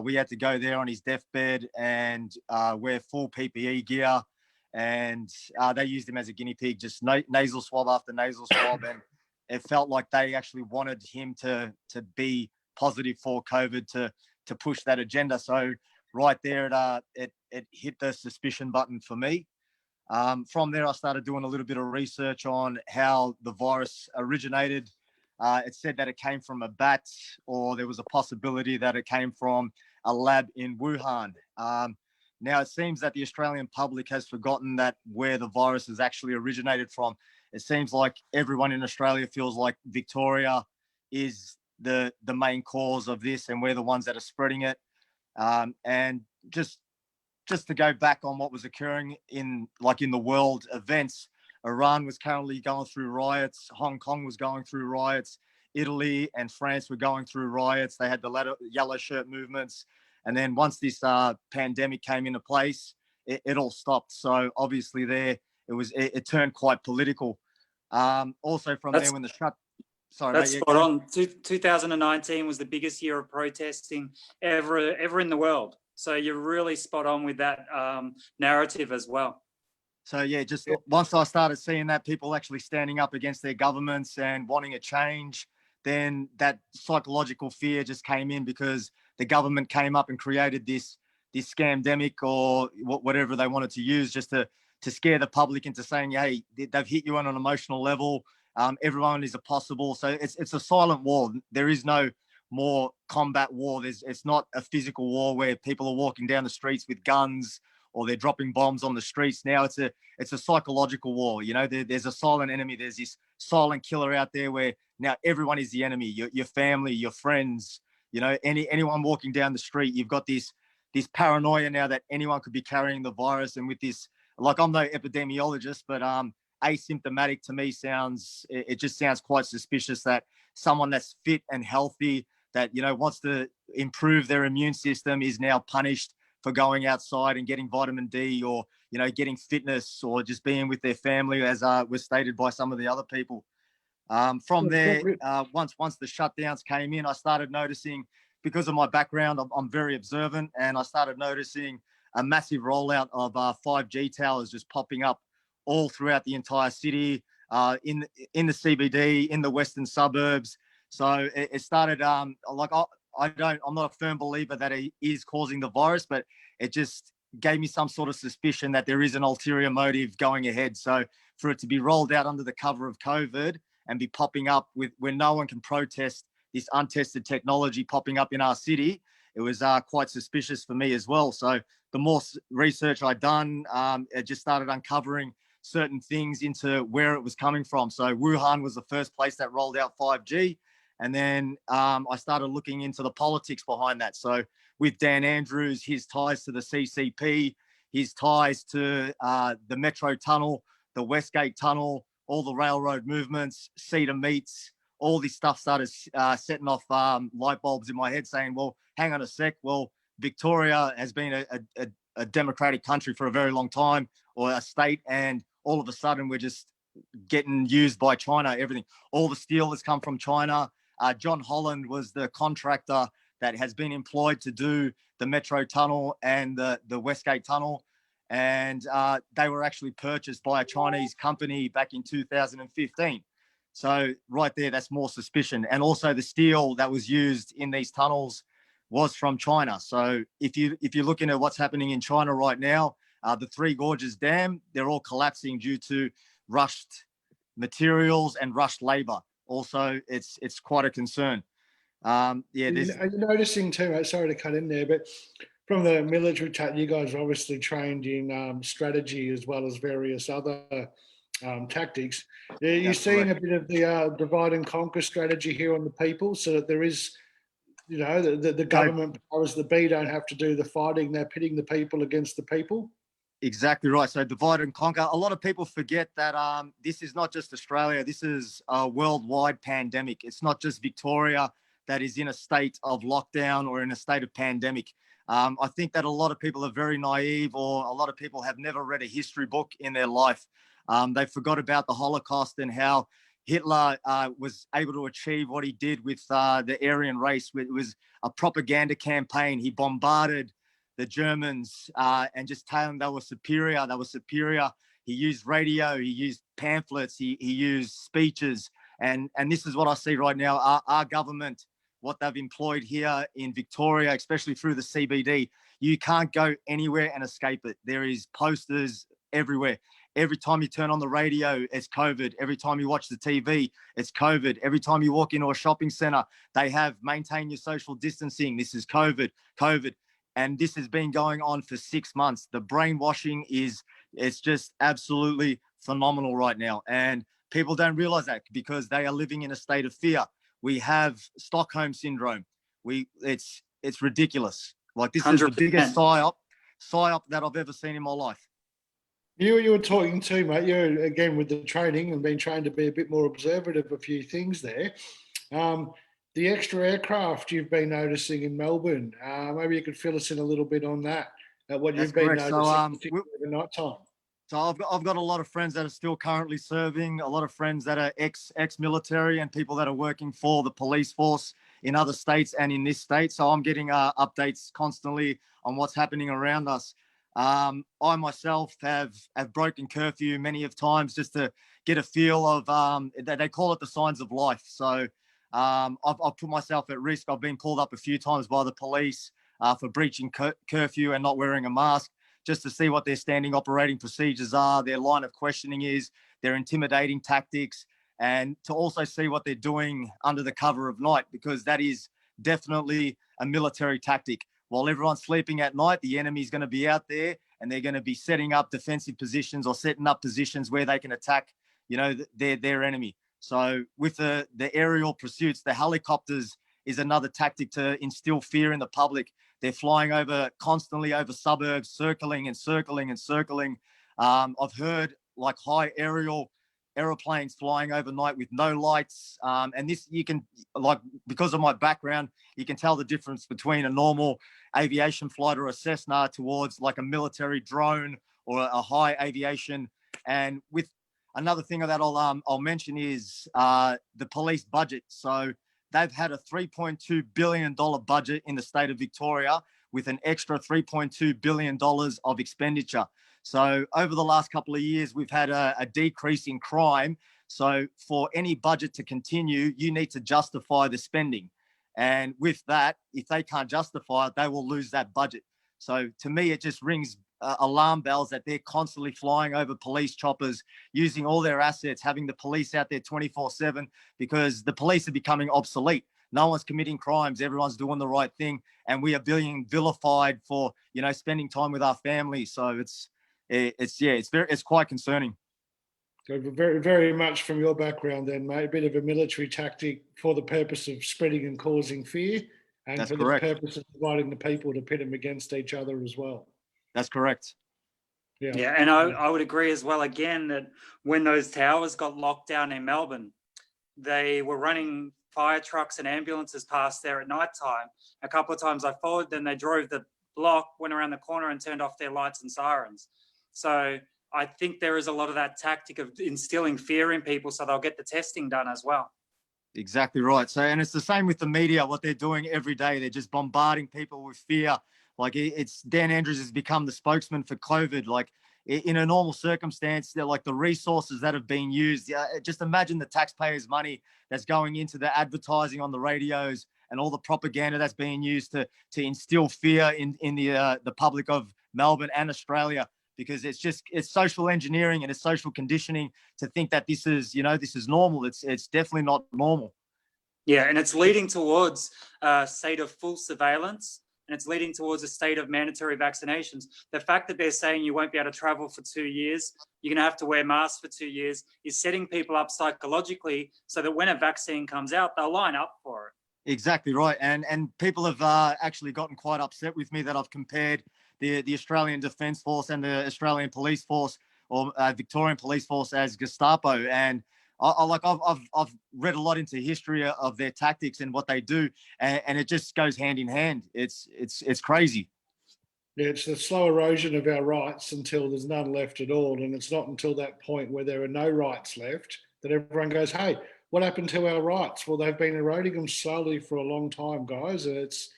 We had to go there on his deathbed and wear full PPE gear. And they used him as a guinea pig, just nasal swab after nasal swab. And it felt like they actually wanted him to be positive for COVID to push that agenda. So right there, it hit the suspicion button for me. From there, I started doing a little bit of research on how the virus originated. It said that it came from a bat, or there was a possibility that it came from a lab in Wuhan. Now, it seems that the Australian public has forgotten that where the virus has actually originated from. It seems like everyone in Australia feels like Victoria is the main cause of this, and we're the ones that are spreading it. And just to go back on what was occurring in the world events, Iran was currently going through riots. Hong Kong was going through riots. Italy and France were going through riots. They had the yellow shirt movements. And then once this pandemic came into place, it all stopped. So obviously it turned quite political. Also from there, when the sorry, That's mate, spot on. 2019 was the biggest year of protesting ever in the world. So you're really spot on with that narrative as well. So yeah, just once I started seeing that people actually standing up against their governments and wanting a change, then that psychological fear just came in because the government came up and created this scamdemic or whatever they wanted to use just to scare the public into saying, hey, they've hit you on an emotional level. Everyone is a possible. So it's a silent war. There is no more combat war. It's not a physical war where people are walking down the streets with guns or they're dropping bombs on the streets. Now it's a psychological war. You know, there's a silent enemy. There's this silent killer out there where now everyone is the enemy. Your family, your friends. You know, anyone walking down the street, you've got this paranoia now that anyone could be carrying the virus. And with this, like, I'm no epidemiologist, but asymptomatic to me it just sounds quite suspicious that someone that's fit and healthy, that, you know, wants to improve their immune system, is now punished for going outside and getting vitamin D, or, you know, getting fitness, or just being with their family, as was stated by some of the other people. From there, once the shutdowns came in, I started noticing, because of my background, I'm very observant, and I started noticing a massive rollout of 5G towers just popping up all throughout the entire city, in the CBD, in the western suburbs. So it started, I'm not a firm believer that it is causing the virus, but it just gave me some sort of suspicion that there is an ulterior motive going ahead. So for it to be rolled out under the cover of COVID and be popping up where no one can protest this untested technology popping up in our city, it was quite suspicious for me as well. So the more research I'd done, it just started uncovering certain things into where it was coming from. So Wuhan was the first place that rolled out 5G. And then I started looking into the politics behind that. So with Dan Andrews, his ties to the CCP, his ties to the Metro Tunnel, the Westgate Tunnel, all the railroad movements, Cedar Meats, all this stuff started setting off light bulbs in my head saying, well, hang on a sec. Well, Victoria has been a democratic country for a very long time, or a state, and all of a sudden we're just getting used by China. Everything, all the steel has come from China. John Holland was the contractor that has been employed to do the Metro Tunnel and the Westgate Tunnel. And they were actually purchased by a Chinese company back in 2015. So right there, that's more suspicion. And also the steel that was used in these tunnels was from China. So if you're looking at what's happening in China right now, the Three Gorges Dam, they're all collapsing due to rushed materials and rushed labor. Also, it's quite a concern. Are There's you noticing too, mate, sorry to cut in there, but from the military chat, you guys are obviously trained in strategy as well as various other tactics. Are you That's seeing correct. a bit of the divide and conquer strategy here on the people, so that there is, you know, the government powers that be don't have to do the fighting, they're pitting the people against the people? Exactly right. So divide and conquer. A lot of people forget that this is not just Australia. This is a worldwide pandemic. It's not just Victoria that is in a state of lockdown or in a state of pandemic. I think that a lot of people are very naive, or a lot of people have never read a history book in their life. They forgot about the Holocaust and how Hitler was able to achieve what he did with the Aryan race. It was a propaganda campaign. He bombarded the Germans and just telling them they were superior. They were superior. He used radio. He used pamphlets. He used speeches. And this is what I see right now. Our government, what they've employed here in Victoria, especially through the CBD, you can't go anywhere and escape it. There is posters everywhere. Every time you turn on the radio, it's COVID. Every time you watch the TV, it's COVID. Every time you walk into a shopping center, they have maintain your social distancing. This is COVID, COVID. And this has been going on for 6 months. The brainwashing it's just absolutely phenomenal right now. And people don't realize that because they are living in a state of fear. We have Stockholm syndrome. It's ridiculous. Like, this is the 100%. biggest psyop that I've ever seen in my life. You were talking too, mate. You're, again, with the training and being trained to be a bit more observative of a few things there. The extra aircraft you've been noticing in Melbourne, maybe you could fill us in a little bit on that, what That's you've been correct. noticing, particularly at night time. So I've got a lot of friends that are still currently serving, a lot of friends that are ex-military, and people that are working for the police force in other states and in this state. So I'm getting updates constantly on what's happening around us. I myself have broken curfew many of times just to get a feel of they call it the signs of life. So I've put myself at risk. I've been called up a few times by the police for breaching curfew and not wearing a mask, just to see what their standing operating procedures are, their line of questioning is, their intimidating tactics, and to also see what they're doing under the cover of night, because that is definitely a military tactic. While everyone's sleeping at night, the enemy's going to be out there and they're going to be setting up defensive positions or setting up positions where they can attack, you know, their enemy. So with the aerial pursuits, the helicopters is another tactic to instill fear in the public. They're flying constantly over suburbs, circling and circling and circling. I've heard like high aeroplanes flying overnight with no lights. And this, you can, like, because of my background, you can tell the difference between a normal aviation flight or a Cessna towards like a military drone or a high aviation. And with another thing that I'll mention is the police budget. So they've had a $3.2 billion budget in the state of Victoria with an extra $3.2 billion of expenditure. So over the last couple of years, we've had a decrease in crime. So for any budget to continue, you need to justify the spending. And with that, if they can't justify it, they will lose that budget. So to me, it just rings alarm bells that they're constantly flying over police choppers, using all their assets, having the police out there 24/7, because the police are becoming obsolete. No one's committing crimes. Everyone's doing the right thing. And we are being vilified for, you know, spending time with our families. So it's quite concerning. So very, very much from your background then, mate, a bit of a military tactic for the purpose of spreading and causing fear, and That's for correct. the purpose of dividing the people to pit them against each other as well. That's correct. Yeah, and I would agree as well, again, that when those towers got locked down in Melbourne, they were running fire trucks and ambulances past there at night time. A couple of times I followed them, they drove the block, went around the corner and turned off their lights and sirens. So I think there is a lot of that tactic of instilling fear in people so they'll get the testing done as well. Exactly right. So, and it's the same with the media, what they're doing every day. They're just bombarding people with fear. Like, it's Dan Andrews has become the spokesman for COVID. Like, in a normal circumstance, they're like the resources that have been used. Just imagine the taxpayers' money that's going into the advertising on the radios and all the propaganda that's being used to instill fear in the public of Melbourne and Australia, because it's social engineering and it's social conditioning to think that this is normal. It's definitely not normal. Yeah, and it's leading towards a state of full surveillance, and it's leading towards a state of mandatory vaccinations. The fact that they're saying you won't be able to travel for 2 years, you're going to have to wear masks for 2 years, is setting people up psychologically so that when a vaccine comes out, they'll line up for it. Exactly right. And people have actually gotten quite upset with me that I've compared the Australian Defence Force and the Australian Police Force or Victorian Police Force as Gestapo. And I've read a lot into history of their tactics and what they do, and it just goes hand in hand. It's crazy. Yeah, it's the slow erosion of our rights until there's none left at all. And it's not until that point where there are no rights left that everyone goes, hey, what happened to our rights? Well, they've been eroding them slowly for a long time, guys. It's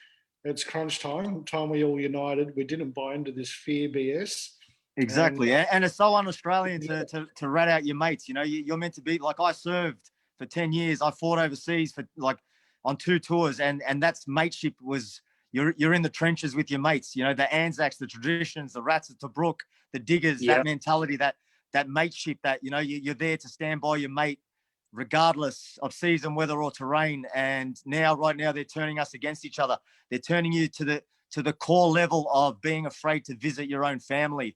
crunch time we all united. We didn't buy into this fear BS. Exactly. And it's so un-Australian to rat out your mates. You know, you're meant to be, like, I served for 10 years. I fought overseas for on 2 tours, and that's mateship. Was you're in the trenches with your mates, you know, the Anzacs, the traditions, the rats at Tobruk, the diggers, that mentality, that mateship, that, you know, you're there to stand by your mate regardless of season, weather or terrain. And right now they're turning us against each other. They're turning you to the core level of being afraid to visit your own family.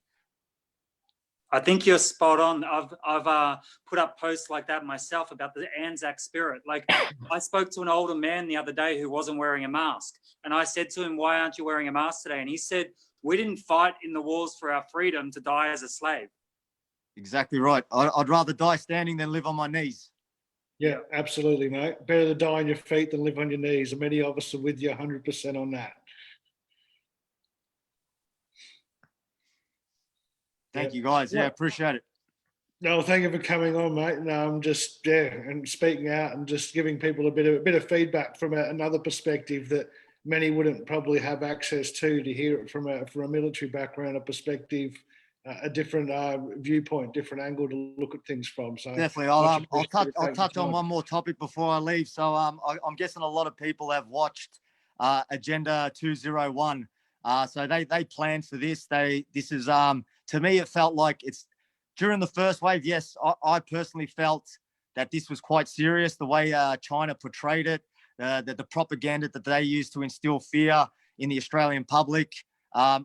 I think you're spot on. I've put up posts like that myself about the Anzac spirit. Like, I spoke to an older man the other day who wasn't wearing a mask. And I said to him, why aren't you wearing a mask today? And he said, we didn't fight in the wars for our freedom to die as a slave. Exactly right. I'd rather die standing than live on my knees. Yeah, absolutely, mate. Better to die on your feet than live on your knees. And many of us are with you 100% on that. Thank you, guys. Yeah, appreciate it. No, thank you for coming on, mate. And I'm just and speaking out and just giving people a bit of feedback from another perspective that many wouldn't probably have access to hear it from a military background, a perspective, a different viewpoint, different angle to look at things from. So definitely, I'll touch on one more topic before I leave. So I'm guessing a lot of people have watched Agenda 201. So they planned for this. This is to me, it felt like it's during the first wave. Yes, I personally felt that this was quite serious, the way China portrayed it, the propaganda that they used to instill fear in the Australian public. I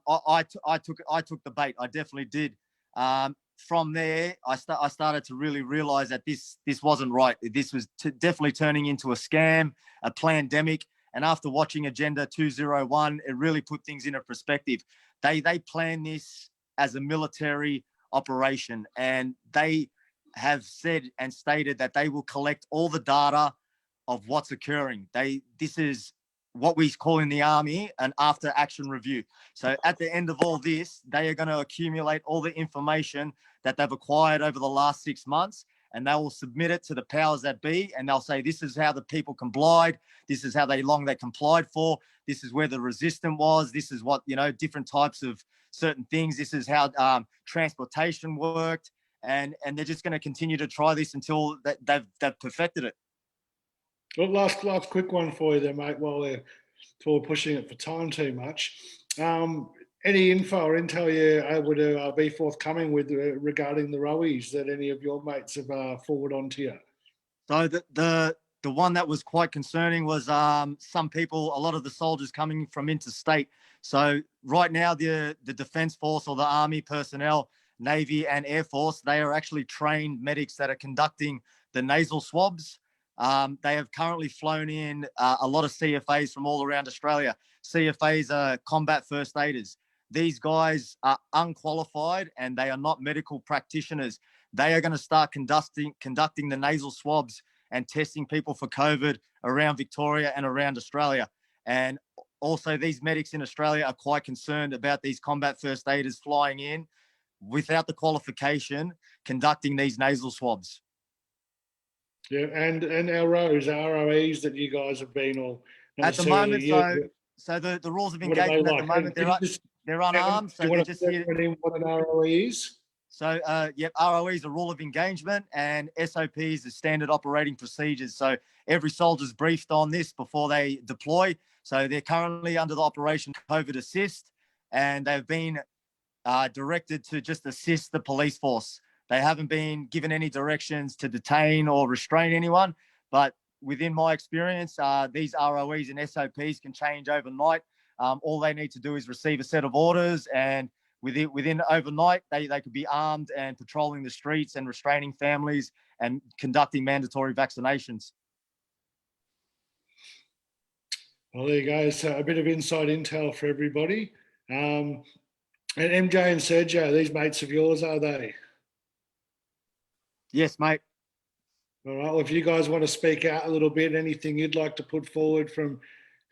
took the bait. I definitely did. From there, I started to really realize that this wasn't right. This was definitely turning into a scam, a pandemic. And after watching Agenda 201, it really put things into perspective. They planned this as a military operation, and they have said and stated that they will collect all the data of what's occurring. This is what we call in the army an after action review. So at the end of all this, they are going to accumulate all the information that they've acquired over the last 6 months, and they will submit it to the powers that be, and they'll say, this is how the people complied. This is how long they complied for. This is where the resistance was. This is what, you know, different types of certain things. This is how transportation worked. And they're just going to continue to try this until they've perfected it. Well, last quick one for you there, mate, while we're pushing it for time too much. Any info or intel you're able to be forthcoming with regarding the Rowies that any of your mates have forwarded on to you? So the one that was quite concerning was some people, a lot of the soldiers coming from interstate. So right now, the Defence Force or the Army personnel, Navy and Air Force, they are actually trained medics that are conducting the nasal swabs. They have currently flown in a lot of CFAs from all around Australia. CFAs are combat first aiders. These guys are unqualified and they are not medical practitioners. They are going to start conducting the nasal swabs and testing people for COVID around Victoria and around Australia. And also these medics in Australia are quite concerned about these combat first aiders flying in without the qualification, conducting these nasal swabs. Yeah, and our ROEs that you guys have been all at the moment. So the rules of engagement at the moment, they're unarmed. So they're just here. What an ROE is? So ROE is a rule of engagement, and SOPs is standard operating procedures. So every soldier's briefed on this before they deploy. So they're currently under the Operation COVID Assist, and they've been directed to just assist the police force. They haven't been given any directions to detain or restrain anyone, but within my experience, these ROEs and SOPs can change overnight. All they need to do is receive a set of orders, and within overnight, they could be armed and patrolling the streets and restraining families and conducting mandatory vaccinations. Well, there you go. So a bit of inside intel for everybody. And MJ and Sergio, these mates of yours, are they? Yes, mate. All right. Well, if you guys want to speak out a little bit, anything you'd like to put forward from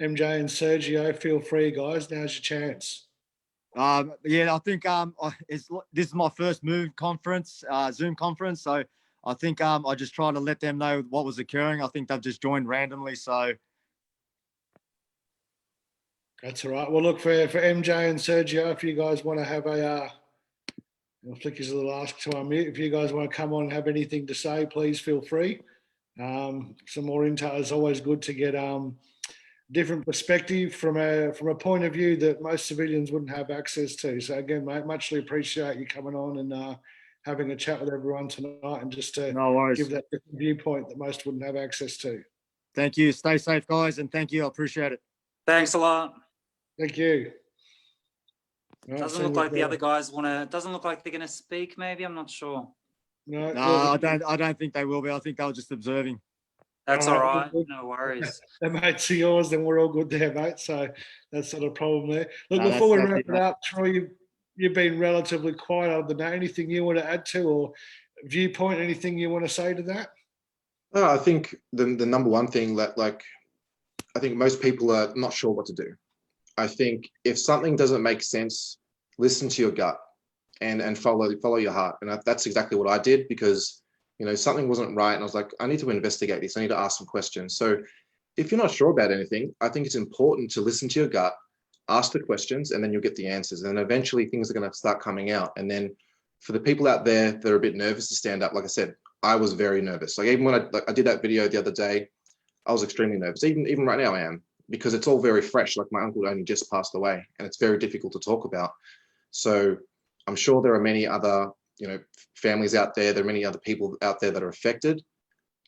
MJ and Sergio, feel free, guys. Now's your chance. Yeah, I think this is my first Zoom conference, so I think I just try to let them know what was occurring. I think they've just joined randomly, so. That's all right. Well, look, for MJ and Sergio, if you guys want to have a, I'll flick his little ask to unmute. If you guys want to come on and have anything to say, please feel free. Some more intel is always good to get different perspective from a point of view that most civilians wouldn't have access to. So again, mate, muchly appreciate you coming on and having a chat with everyone tonight, and just to give that different viewpoint that most wouldn't have access to. Thank you. Stay safe, guys, and thank you. I appreciate it. Thanks a lot. Thank you. Doesn't look like the other guys want to. Doesn't look like they're going to speak. Maybe, I'm not sure. No, I don't think they will be. I think they were just observing. That's all right. No worries. The mates are yours, then we're all good there, mate. So that's not a problem there. Look, before we wrap it up, Troy, you've been relatively quiet other than that. Anything you want to add to, or viewpoint, anything you want to say to that? I think the number one thing that, like, I think most people are not sure what to do. I think if something doesn't make sense, listen to your gut and follow your heart. And that's exactly what I did, because, you know, something wasn't right. And I was like, I need to investigate this. I need to ask some questions. So if you're not sure about anything, I think it's important to listen to your gut, ask the questions, and then you'll get the answers. And eventually things are going to start coming out. And then for the people out there that are a bit nervous to stand up, like I said, I was very nervous. Like, even when I did that video the other day, I was extremely nervous. Even right now I am, because it's all very fresh. Like, my uncle only just passed away, and it's very difficult to talk about. So I'm sure there are many other, you know, families out there. There are many other people out there that are affected.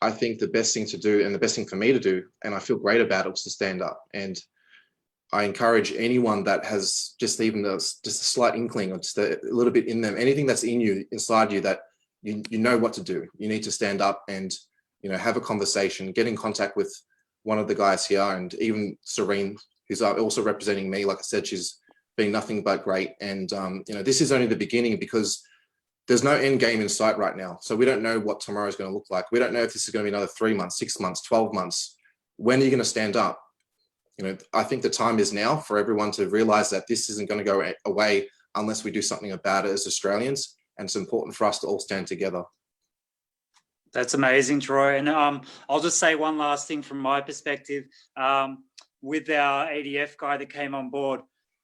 I think the best thing to do, and the best thing for me to do, and I feel great about it, was to stand up. And I encourage anyone that has just even just a slight inkling, or just a little bit in them, anything that's in you, inside you, that you know what to do. You need to stand up and, you know, have a conversation, get in contact with one of the guys here, and even Serene, who's also representing me. Like I said, she's been nothing but great. And, you know, this is only the beginning, because there's no end game in sight right now. So we don't know what tomorrow is going to look like. We don't know if this is going to be another 3 months, 6 months, 12 months. When are you going to stand up? You know, I think the time is now for everyone to realize that this isn't going to go away unless we do something about it as Australians. And it's important for us to all stand together. That's amazing, Troy. And I'll just say one last thing from my perspective. With our ADF guy that came on board,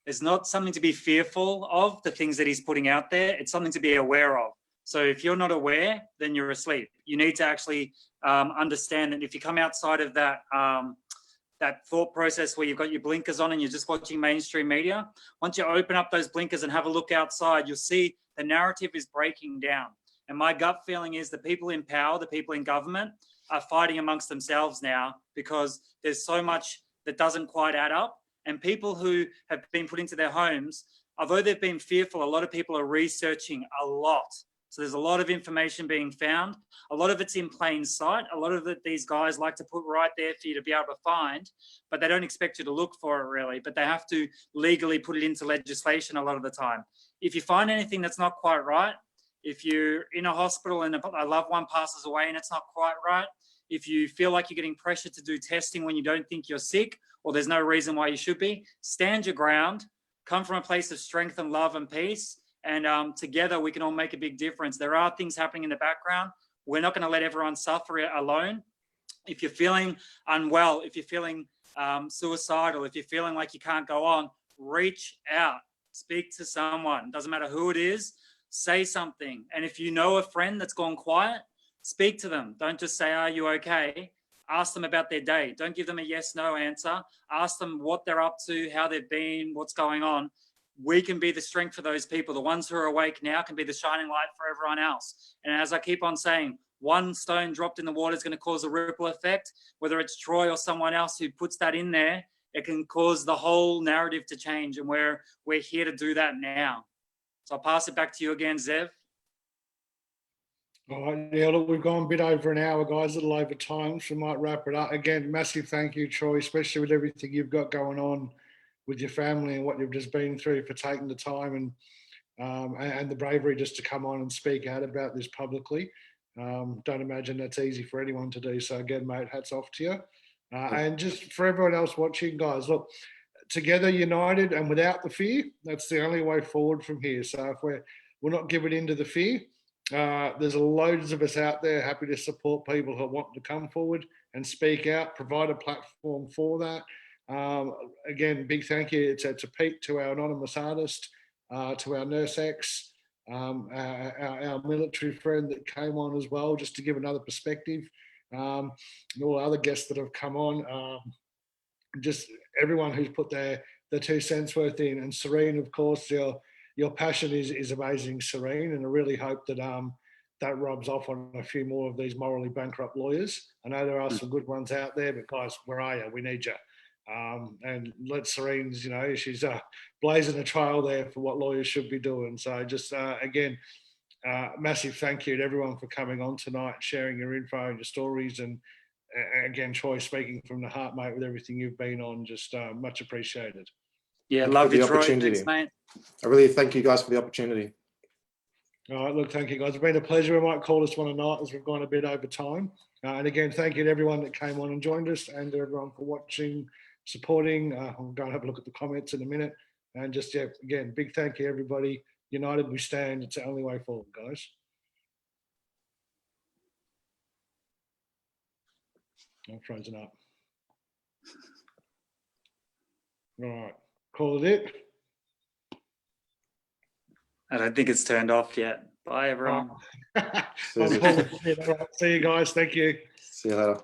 it's not something to be fearful of, the things that he's putting out there. It's something to be aware of. So if you're not aware, then you're asleep. You need to actually understand that if you come outside of that that thought process where you've got your blinkers on and you're just watching mainstream media, once you open up those blinkers and have a look outside, you'll see the narrative is breaking down. And my gut feeling is the people in power, the people in government, are fighting amongst themselves now, because there's so much that doesn't quite add up. And people who have been put into their homes, although they've been fearful, a lot of people are researching a lot. So there's a lot of information being found. A lot of it's in plain sight. A lot of it these guys like to put right there for you to be able to find, but they don't expect you to look for it really, but they have to legally put it into legislation a lot of the time. If you find anything that's not quite right, if you're in a hospital and a loved one passes away and it's not quite right, if you feel like you're getting pressure to do testing when you don't think you're sick, or there's no reason why you should be, stand your ground, come from a place of strength and love and peace, and together we can all make a big difference. There are things happening in the background. We're not going to let everyone suffer alone. If you're feeling unwell, if you're feeling suicidal, if you're feeling like you can't go on, reach out, speak to someone. Doesn't matter who it is, say something. And if you know a friend that's gone quiet, speak to them. Don't just say, are you okay? Ask them about their day. Don't give them a yes, no answer. Ask them what they're up to, how they've been, what's going on. We can be the strength for those people. The ones who are awake now can be the shining light for everyone else. And as I keep on saying, one stone dropped in the water is going to cause a ripple effect. Whether it's Troy or someone else who puts that in there, it can cause the whole narrative to change. And we're here to do that now. So I'll pass it back to you again, Zev. All right, yeah, look, we've gone a bit over an hour, guys, a little over time, so we might wrap it up. Again, massive thank you, Troy, especially with everything you've got going on with your family and what you've just been through, for taking the time and the bravery just to come on and speak out about this publicly. Don't imagine that's easy for anyone to do. So again, mate, hats off to you. And just for everyone else watching, guys, look, together, united and without the fear, that's the only way forward from here. So if we're not giving in to the fear, there's loads of us out there happy to support people who want to come forward and speak out, provide a platform for that. Again, big thank you to Pete, to our anonymous artist, to our Nurse X, our military friend that came on as well, just to give another perspective. And all the other guests that have come on, just everyone who's put their 2 cents worth in. And Serene, of course, your passion is amazing, Serene, and I really hope that that rubs off on a few more of these morally bankrupt lawyers. I know there are some good ones out there, but guys, where are you? We need you. And let Serene's, she's blazing a trail there for what lawyers should be doing. So just, again, massive thank you to everyone for coming on tonight, sharing your info and your stories. And again, Troy, speaking from the heart, mate, with everything you've been on, just much appreciated. Yeah, Thank love you you, for the Troy. opportunity. Thanks, mate. I really thank you guys for the opportunity. All right, look, thank you, guys. It's been a pleasure. We might call this one a night as we've gone a bit over time. And again, thank you to everyone that came on and joined us, and to everyone for watching, supporting. I'm going to have a look at the comments in a minute. And just, yeah, again, big thank you, everybody. United we stand. It's the only way forward, guys. I'm frozen up. All right, call it. I don't think it's turned off yet. Bye, everyone. See you guys. Thank you. See you later.